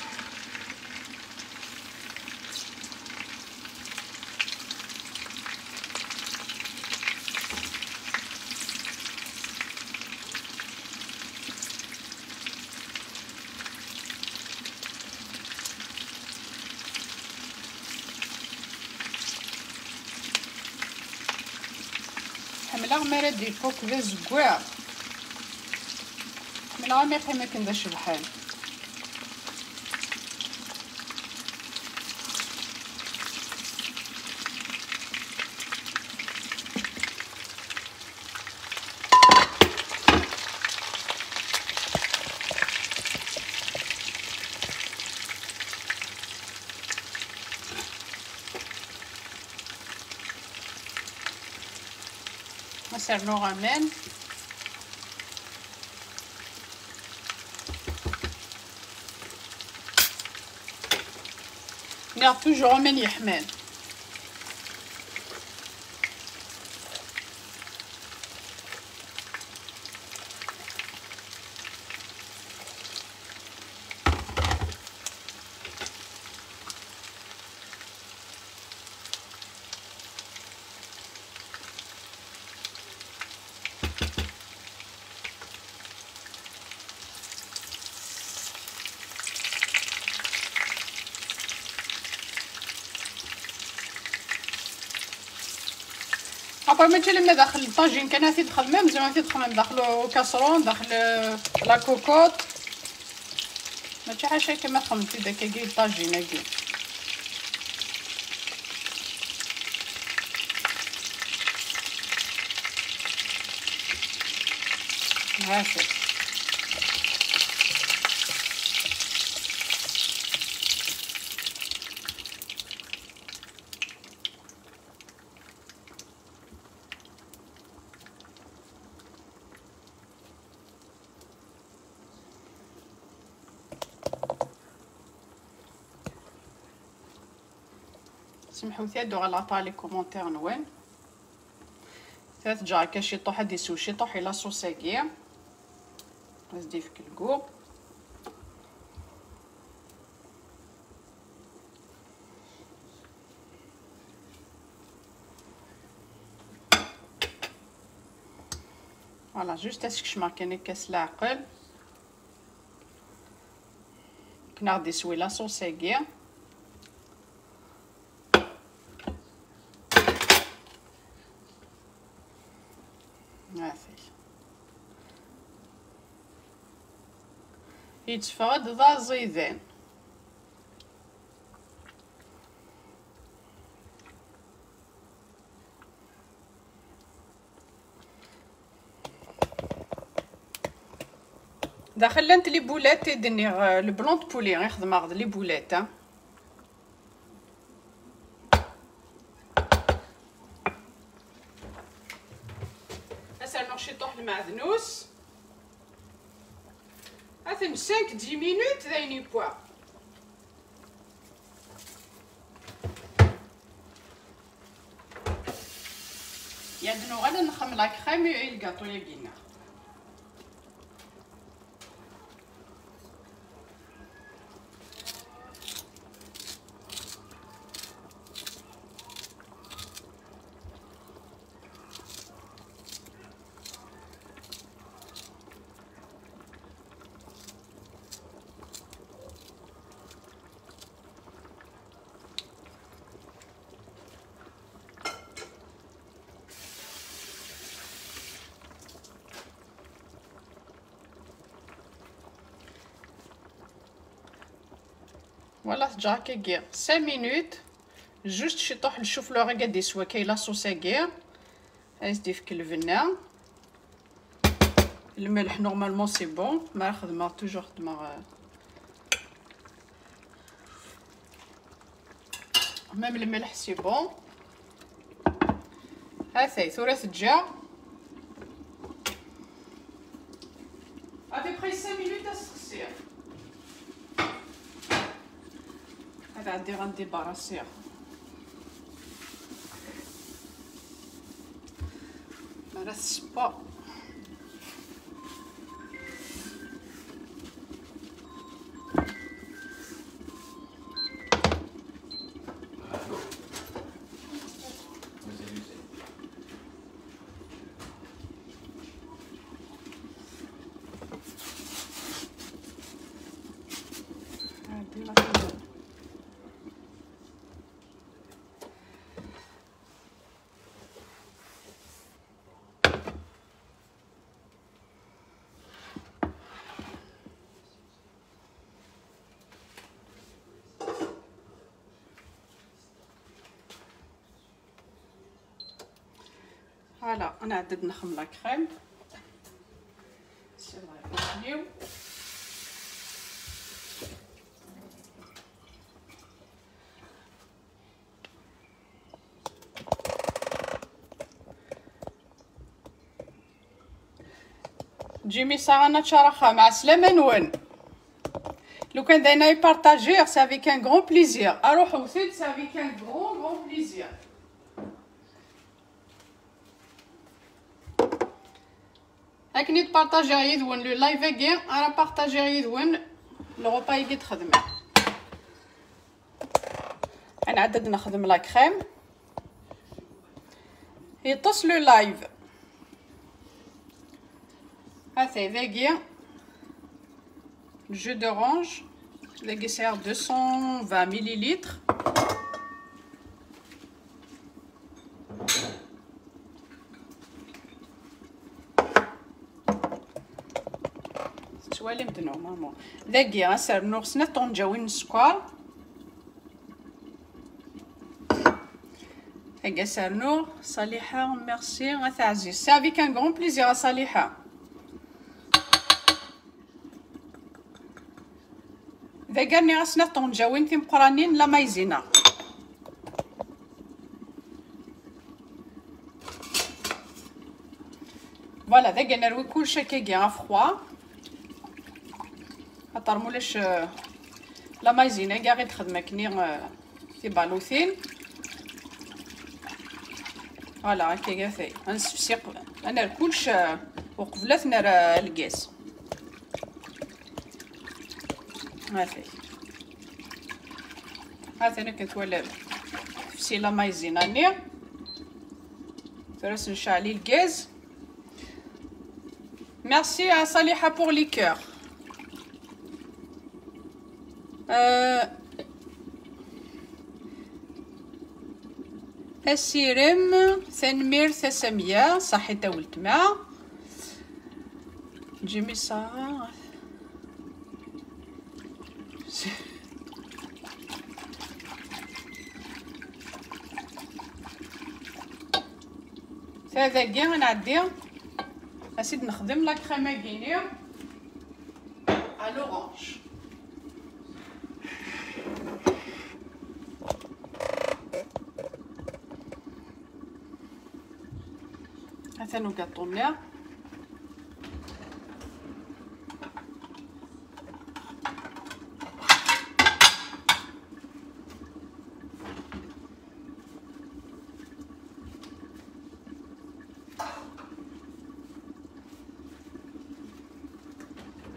حملها غمارة دي فوق ذا زكواع حملها غمار حما كان ذا شبحان نسرنو غمان garde toujours من يحمل. ابا ماشي لما داخل الطاجين كان تدخل ميم زعما تدخل داخل كاسرون داخل لا كوكوط ماشي حاجه كما خممتي داك كي الطاجين هكي. هاكا سمحوا ثادو على عطالي كومونتير نوين ثلاث جار كاش يطيح هادي سوشي يطيح لا صوصاكيا نزيد في الكوب. فوالا جوست اسكش ماركاني كاس العقل كنا غادي نسوي لا صوصاكيا. يتفرد ذا زيدان داخل انت لي بولات تدني البلونط بولي يخدم غد لي بولات. هسا نمشي طوح المعدنوس هاثن 5-10 مينوت ذايني بوا. يدنو غادا نخمم لا كريم الكاطو ياكينا. فوالا تجا كي 5 مينوت جوست شي طوح الشوفلور قد يسوى كاين لا صوصاكير. هايزدي في الفنان الملح نورمالمون سي بون ما خدمه توجور خدمه ميم الملح سي بون. هاثي ثورة تجا ابي بخي 5 مينوت تسخسير. هذا عندي غندي باراسير ما راسش با فوالا انا عدد نخم لا كريم سي الله يبارك. جيمي ساعة نتشارخها مع سلامة نون لو كان داينا يبارطاجير سي افيك ان غران بليزير. اروح وسيد سي افيك ان غران بليزير. هاكني تبارطاجي يدون لو لايف كي انا بارطاجي يدون لو با يجي تخدم. انا عدد نخدم لا كريم يطص لو لايف. هذا ذاكي جو دورانج ذاكي سير 220 مليلتر. سوالي مدنو مامو ذاكي غسر نور سنة طنجاوين السكر. هكا سرنو صالحة ميرسي غتعزيز سافي كان غون بليزير صالحة. ذا قالني غسنا طنجاوين في مقرانين لا مايزينا. فوالا ذا قالنا نروي كلشي كي غافخوا خاطر مولاش لا مايزينا كاع غير تخدم كني في بالوثين. فوالا هكا كافي غنسفسي انا كلش وقبلات نار الغاز. هاثي انا كنتولى فسي لا مايزينا ني تراس نشعلي الغاز. ميرسي يا صالحة بور لي كور. السيرم ثنمير 300 صحي تا ولتما جيمي صا هذا كاع غنعدي اسيد نخدم لا كريمه كينير ا لورانج. هذا نو كاطونير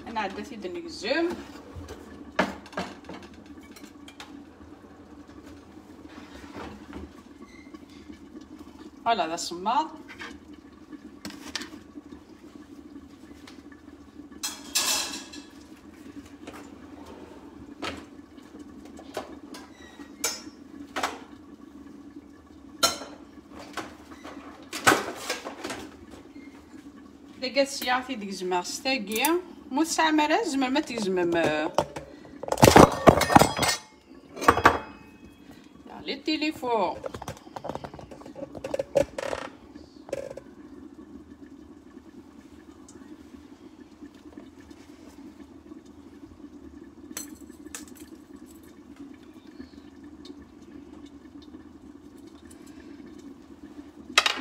انا عداتي دنيكزوم. فوالا هذا الصماط. داكا سيعطي ديك زمار ستاكي مو تسعة مرات زعما ما تيزمم لي التليفون.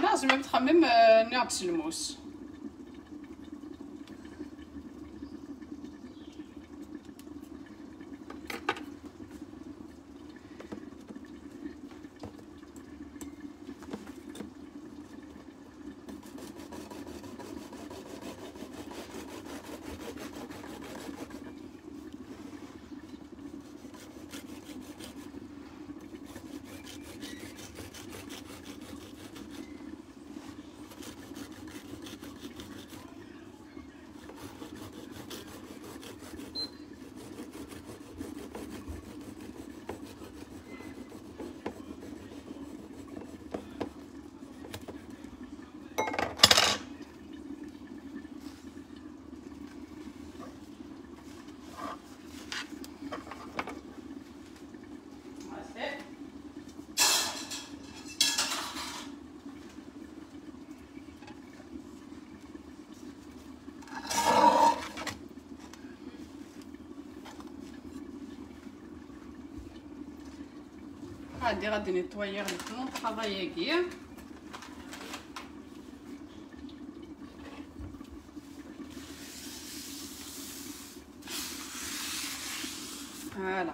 لازم تخمم نعبس الموس. غادي نيطويير الفلون طرافاي كيع. فوالا.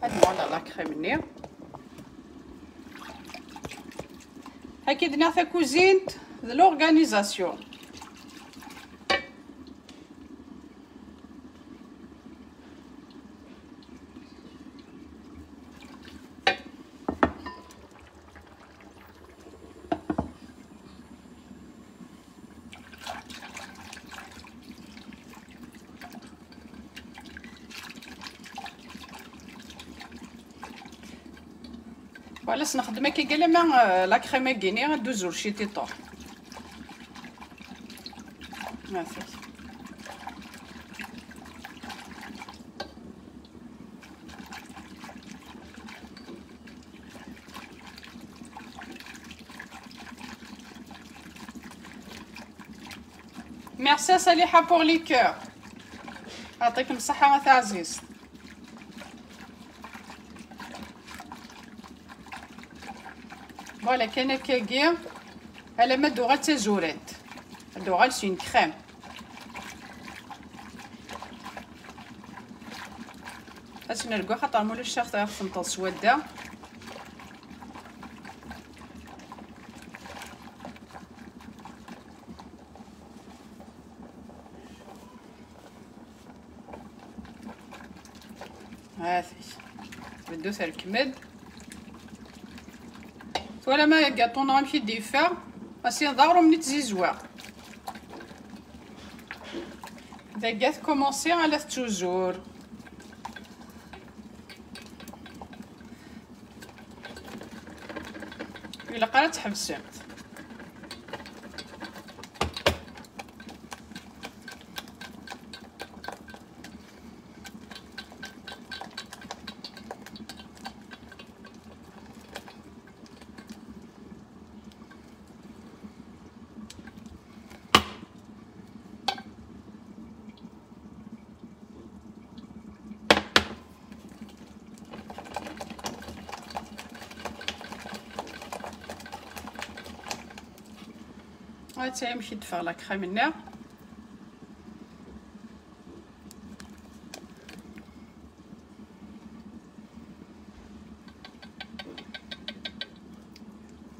هاد لا كريمني هاكي درنا في كوزينت د لورغانيزاسيون. ولا سنخدم كي قال ما لا كريمه كيني غدوزو لشي تيطور. ميرسي صالحه بور لي كور. يعطيكم الصحه تاع عزيز. فوالا كاين هكاكيا على ما دوغال تازورات دوغال سي اون كريم. اسنا نلقى خاطر مولا الشاخ تاع الخنطه سواده. هاثي بدو ثا الكمد ولا ما كاطون غنمشي ديفا اسي ضارو من تزيزوا اذا كات كومونسي على توجور الا قرات تحبسي. هاتي نمشي ندفع لا كريمنا.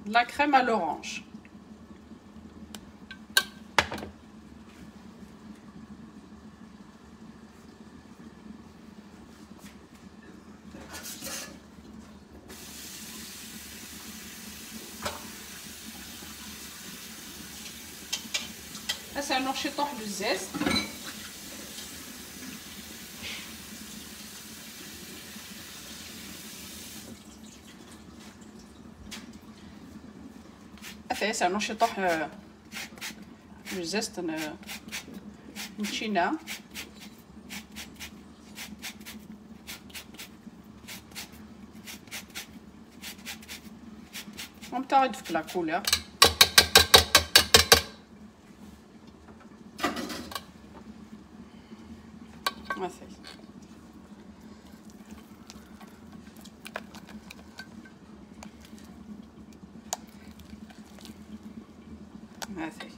لا كريم à l'orange. هسه نرشي طوح بالزيت. هسه نرشي طوح بالزيت نشينا ومتعد في لا كولور. مثلا هذه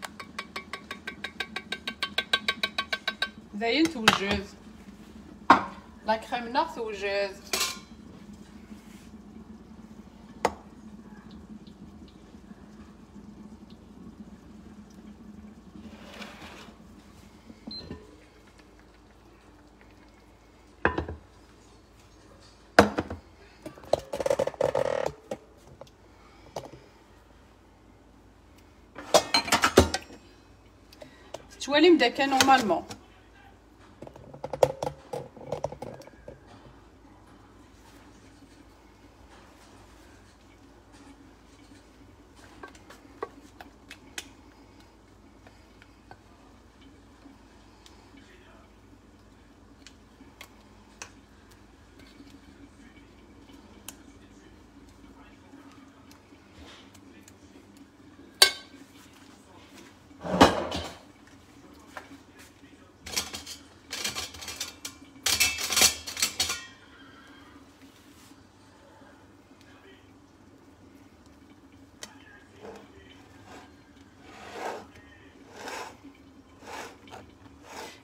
زين توجد لا كريم نار توجد. توالي مداكا نورمالمون.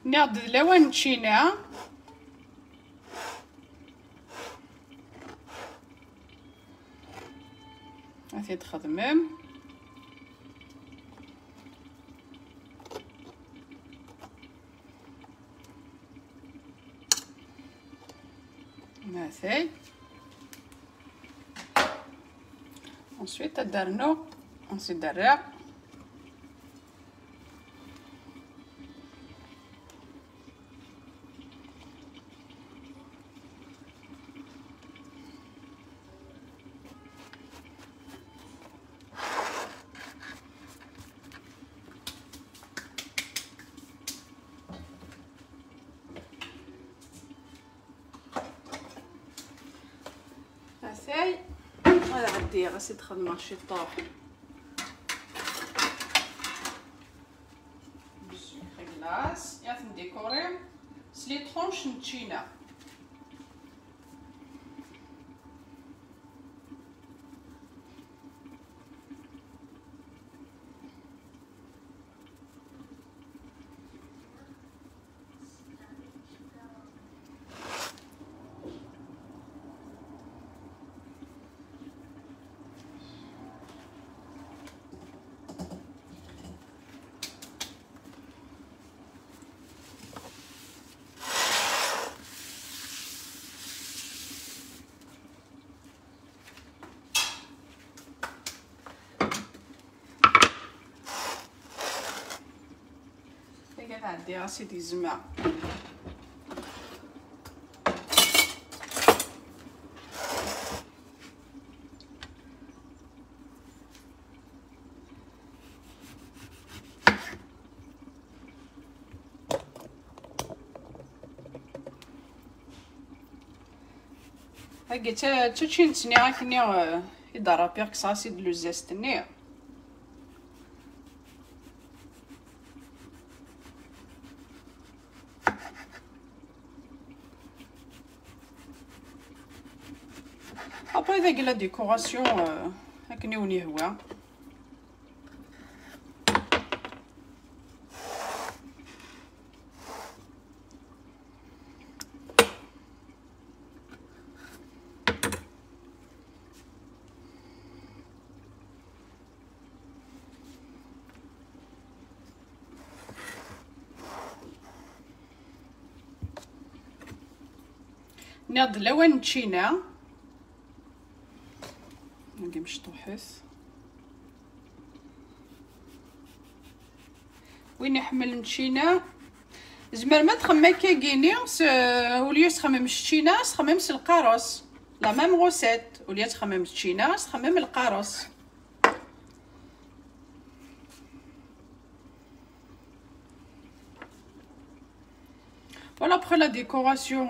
ناخد لوان تشينا هاثي تخدمم هاثي ensuite درنو ensuite درع هاثي هذا عندي غسيل تخدم شي طاح خلاص يا نديكوري سلي طرونش نتشينا عندي غسيل يزمع هاكي تشين تسني غاكني يدرا بيغ صاسي دلو زاستني ابري ذاك لا ديكوراسيون هاكني وني هو ناض لوان تشينا نجي مشطوحس وين يحمل نتشينا زمر ما تخمم كاكيني وليو تخمم الشينا تخمم القاروس لا ميم غوسيت وليو تخمم الشينا تخمم القاروس voilà après la décoration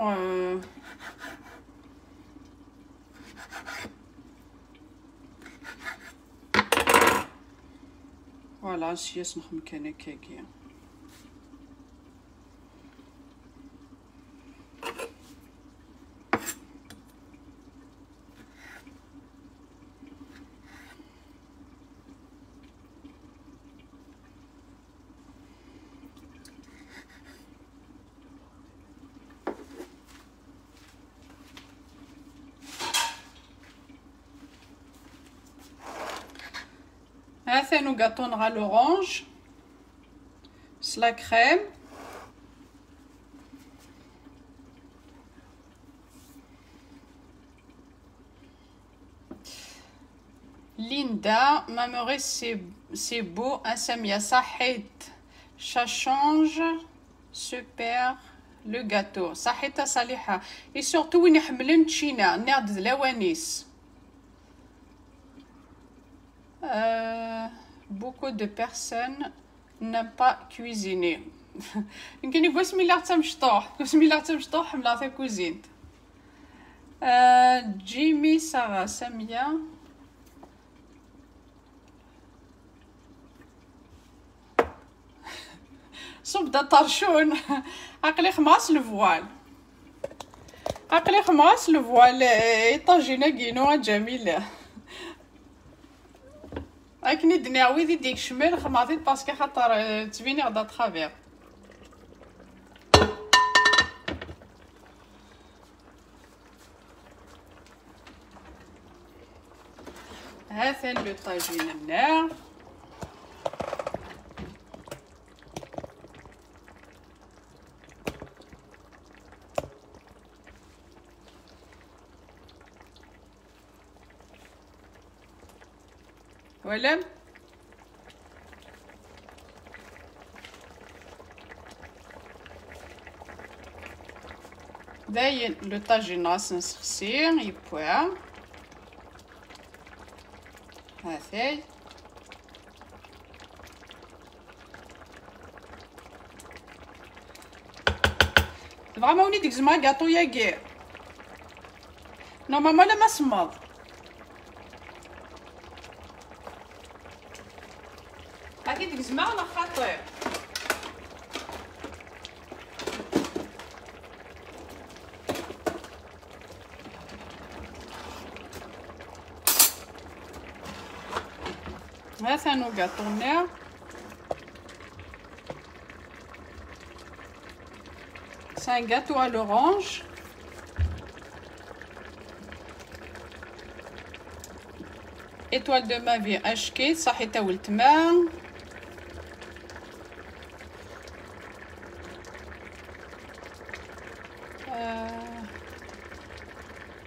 voilà si يسمح مكانك كاكي هذا نوغاتون غا لورانج سلا كريم ليندا ماموري سي بو اساميا صحيت ça change super لو غاتو صحيتها صالحه اي سورتو وين يحملن تشينا ناض لوانيس beaucoup de personnes n'aiment pas cuisiner. يمكن يقول بسم الله تمشطوح بسم الله تمشطوح حملة في كوزينت. جيمي سارة سامية صبدا طرشون عقلي خماس الفوال عقلي خماس الفوال يطاجينا كينوة جميلة هاكني دنيا ويدي ديك شمال خماطيت باسكو خاطر تبيني غدا تخافير هذا لو طاجين النار. ولا داين لو طاجين غاس نسخسيه يبوا هاثي فريمون وليدك زعما كاطو ياكي نورمالمون لا ما صمد هاكي ديك زعما على خاطر هذا نو gâteau نار. C'est un gâteau à l'orange. Étoile de ma vie HK صحيتها والتما.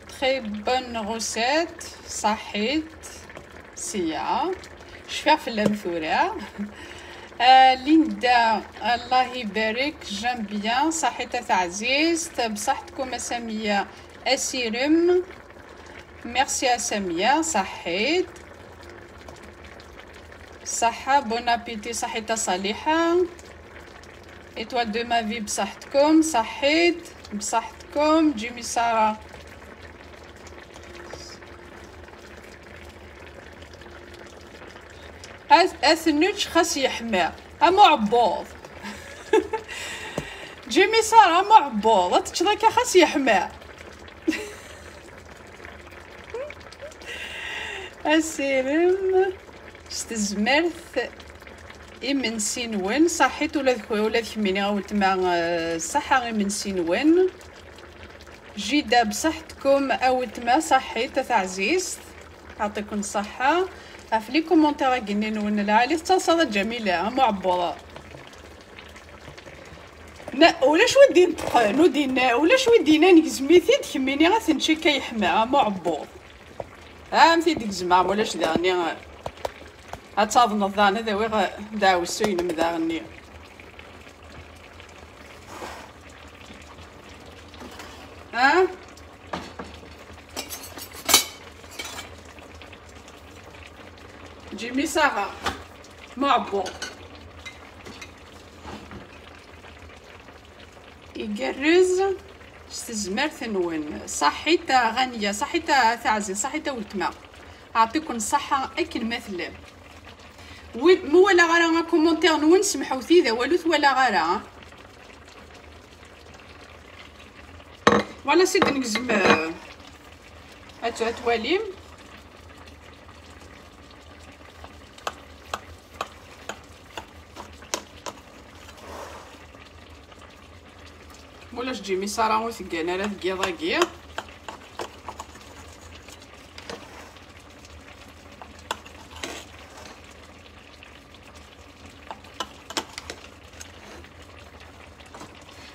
Très bonne recette صحيت سيا شفاف في المثورة. ليندا الله يبارك جام بيان صحيتها تعزيز بصحتكم اسامية اسيرم ميرسي اسامية صحيت صحة بون ابيتي صحيتها صالحة. ايتوال دو ما في بصحتكم صحيت بصحتكم. جيمي سارة اثنوش خاص يحمى اما عبوض. جيمي سارة اما عبوض تشذاك خاص يحمى. اسيرم استزمرت من سينوين صحيت ولا ثميني اوتما صحة من سينوين. جيدة بصحتكم اوتما صحيت تعزيز يعطيكم الصحة. في كومونتير قلنا نون العالي تصاصات جميله معبره ولاش ودي نطق نودينا ولاش ودينا نكزميتي تخميني غاتنشي كيحمى معبور امتي ديك زعما ولاش داغني غاتاظن الظان هذا وي داو السوين مداغني. ها جيمي سارة معبو يقرز استزمار ثنون صحيتا غنية صحيتا تعزي صحيتا ولتما اعطيكم الصحة اكل مثل مو ولا غير كومونتير نون سمحوا في ذا والو ولا غير ولا سيد نكزم اتواليم ولاش جيمي صرا وثقانا راه ثقيضاكي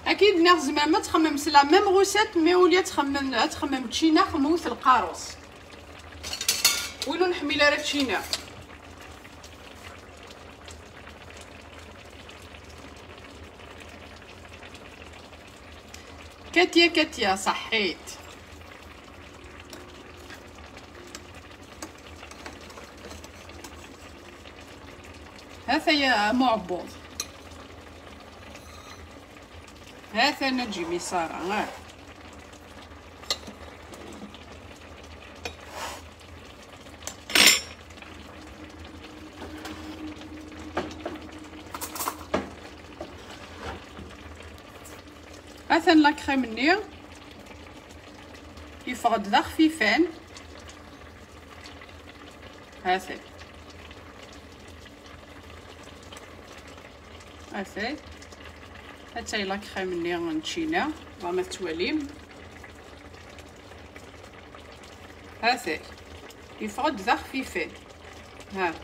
اكيد ناخ زمان ما تخمم سلا ميم غوسات مي وليا تخمم تشينا خموث القاروس وينو نحميلا راه تشينا. كاتيا صحيت. هذا يا معبوض هذا نجيمي سارة هذا لا كريم ني يفقد ذا خفيفان هذا حتى لا كريم ني نتشينا راما تواليم هذا يفرد ذا خفيفين. ها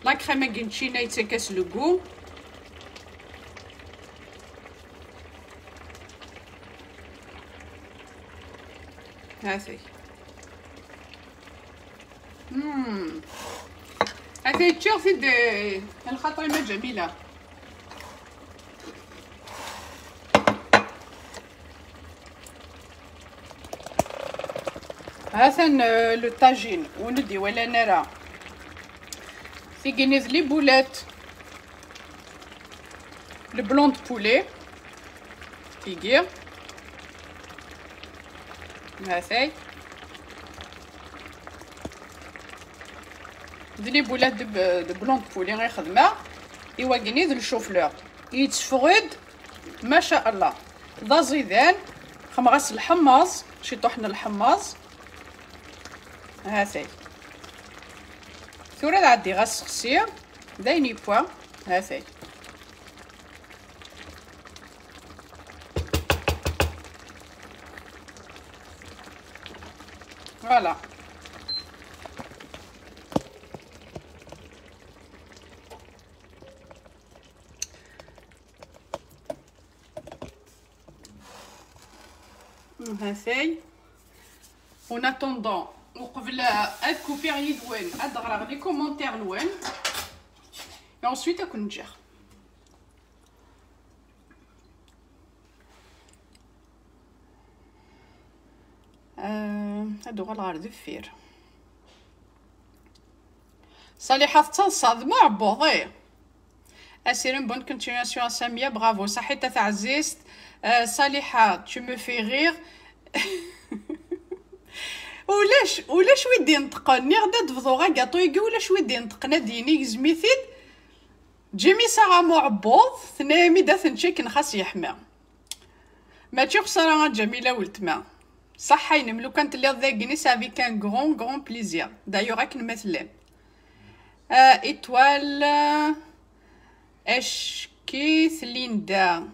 لا كريمه كينشينا يتكاس لوغو. هاثي هاثي تشوف في الخطره ما جميله. هذا لو طاجين وندي ولا نرى في كينيز لي بولات البلون دو بولي تيجي هاثي لي بولات دو بلون دو بولي غير خدمه. ايوا كينيز الشوفلور يتفرد ما شاء الله. ذا زيدان خمغاس الحماص شي طحن الحماص هاثي ثورة عادي غاس خسير دايني بوا هاثي. فوالا هاثي. اون اتوندون وقبل ادكوبير يدوين ادغرغ لي كومونتير لوين et ensuite اكون نجيخ. هادو غالغار دفير صالحة تصاد ما عبوضي اسيرين بون كونتينياسيون سامية برافو صحيتها تاع عزيزت. صالحة تو مو في غير ولاش ودي نطقني غدا تفضو غا كاطو يقي ولاش ودي نطقنا ديني زميثيد جيمي ساغا معبوض ثنامي دا ثنشيك نخاس يحمى ماشي خساره جميله ولتما صح ينملو كانت اللي ضايقني سافي كان غون بليزير دايوغ راك نمثلين. ايتوال اشكيث ليندا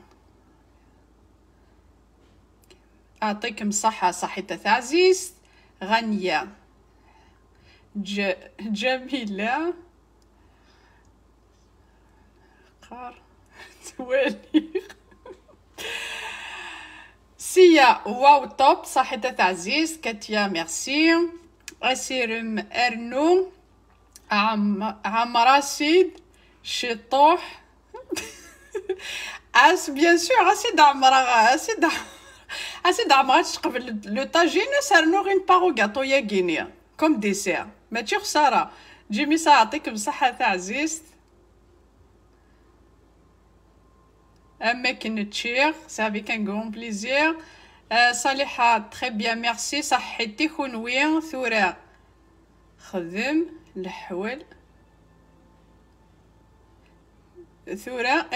اعطيكم صحه صحيته تعزيز. غنية جميلة قار توالي سيا واو توب صحيتها تعزيز. كاتيا ميرسي. اسيرم ارنو عم راسيد شطوح اس بيان سور اسيد عمرها اسيد عمرها تقبل لو طاجين سارنو غين باغو غاتو يا غينيا كوم ديسير ماشي خساره. جيمي يعطيكم الصحه تاع عزيز. اماكن تشير سافي كان غون بليزير. صالحه تري بيان ميرسي صحيتي خنوي ثورة خدم الحول ثورة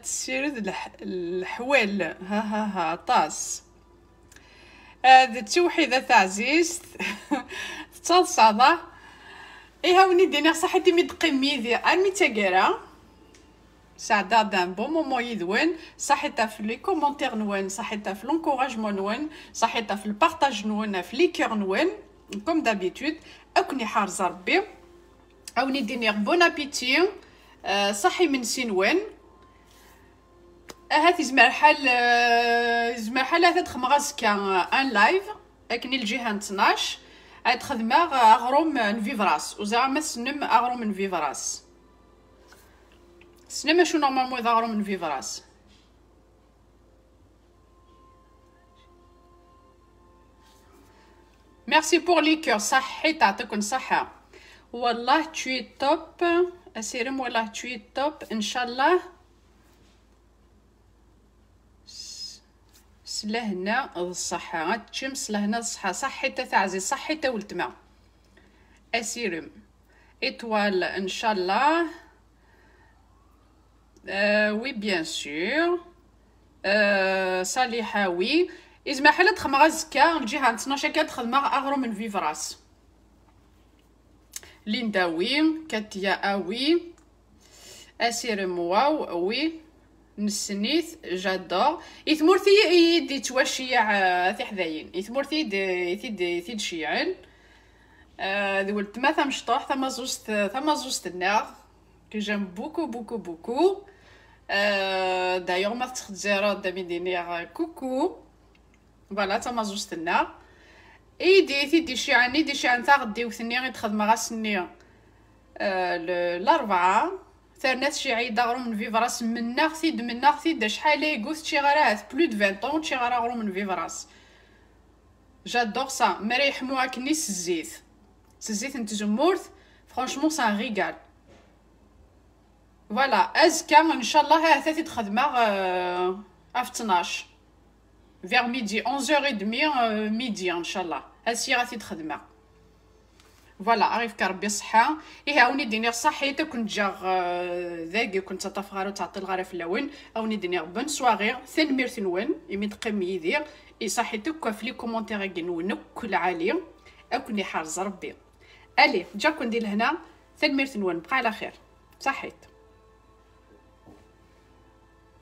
تسيرد الحوال ها طاس هذا توحيدة تاع عزيز تصاصا ايها وني دينا صحتي مدقي ميدي ارمي تاكرا سعدا دان بون مومون يدوين صحيتها في لي كومونتير نوين صحيتها في لونكوراجمون نوين صحيتها في البارطاج نوين في لي كور نوين كوم دابيتود اكوني حارزه ربي اوني ديني بون ابيتي. صحي من سنوين هاتي زمرحال هاد خمغاز كان ان لايف اكني الجهه 12 هاد خدمه اغروم نفيفراس وزعما سنم اغروم نفيفراس سنم شو نورمالمون اذا اغروم نفيفراس. ميرسي بور لي كور صحي تعطيكم صحه والله توي توب اسيرم والله توي توب ان شاء الله سلهنا الصحة غتشم سلهنا الصحة صحيتا تعزي صحيتا ولتما اسيرم ايطوال ان شاء الله. وي بيان سور صالحة وي إذا ما حلت خمغا زكا الجهة 12 كانت خدمة اغرو من فيفراس. ليندا وي كاتيا اوي اسيرم واو وي نسنيت جادور يثمرتي يدي تواشيع في حذاين يثمرتي يدي شيعن ذولت ما ثم شطوح ثم زوست النار كي جام بوكو بوكو بوكو دايوغ ما تخزيرا دا ميدينير كوكو فوالا ثم زوست النار يدي شيعن ثا غدي وثني غي تخدم غاسني الاربعه ثرنات شي عيدا غرو من فيفراس من ناغتي دا شحال يقوث شي غرات بلو دو 20 طون شي غرا غرو من فيفراس جادور سا مريحمو كني سزيت انت جمورث فرانشمون سا ريغال فوالا ازكا ان شاء الله هاتي تخدمها اف 12 فيغ ميدي 11h30 ميدي ان شاء الله هاسي غاتي تخدمها فوالا عريف كربي الصحة هاوني دينيغ صحيت كنت جاغ ذاكي كنت تطفغارو تعطل غاري في اللون هاوني دينيغ بون سواغي ثان ميرث نون يمي تقيم يدير صحيتك في لي كومونتير كي كل عالي اكوني حارز ربي الي جا كون دير هنا ثان ميرث نون بقى على خير صحيت.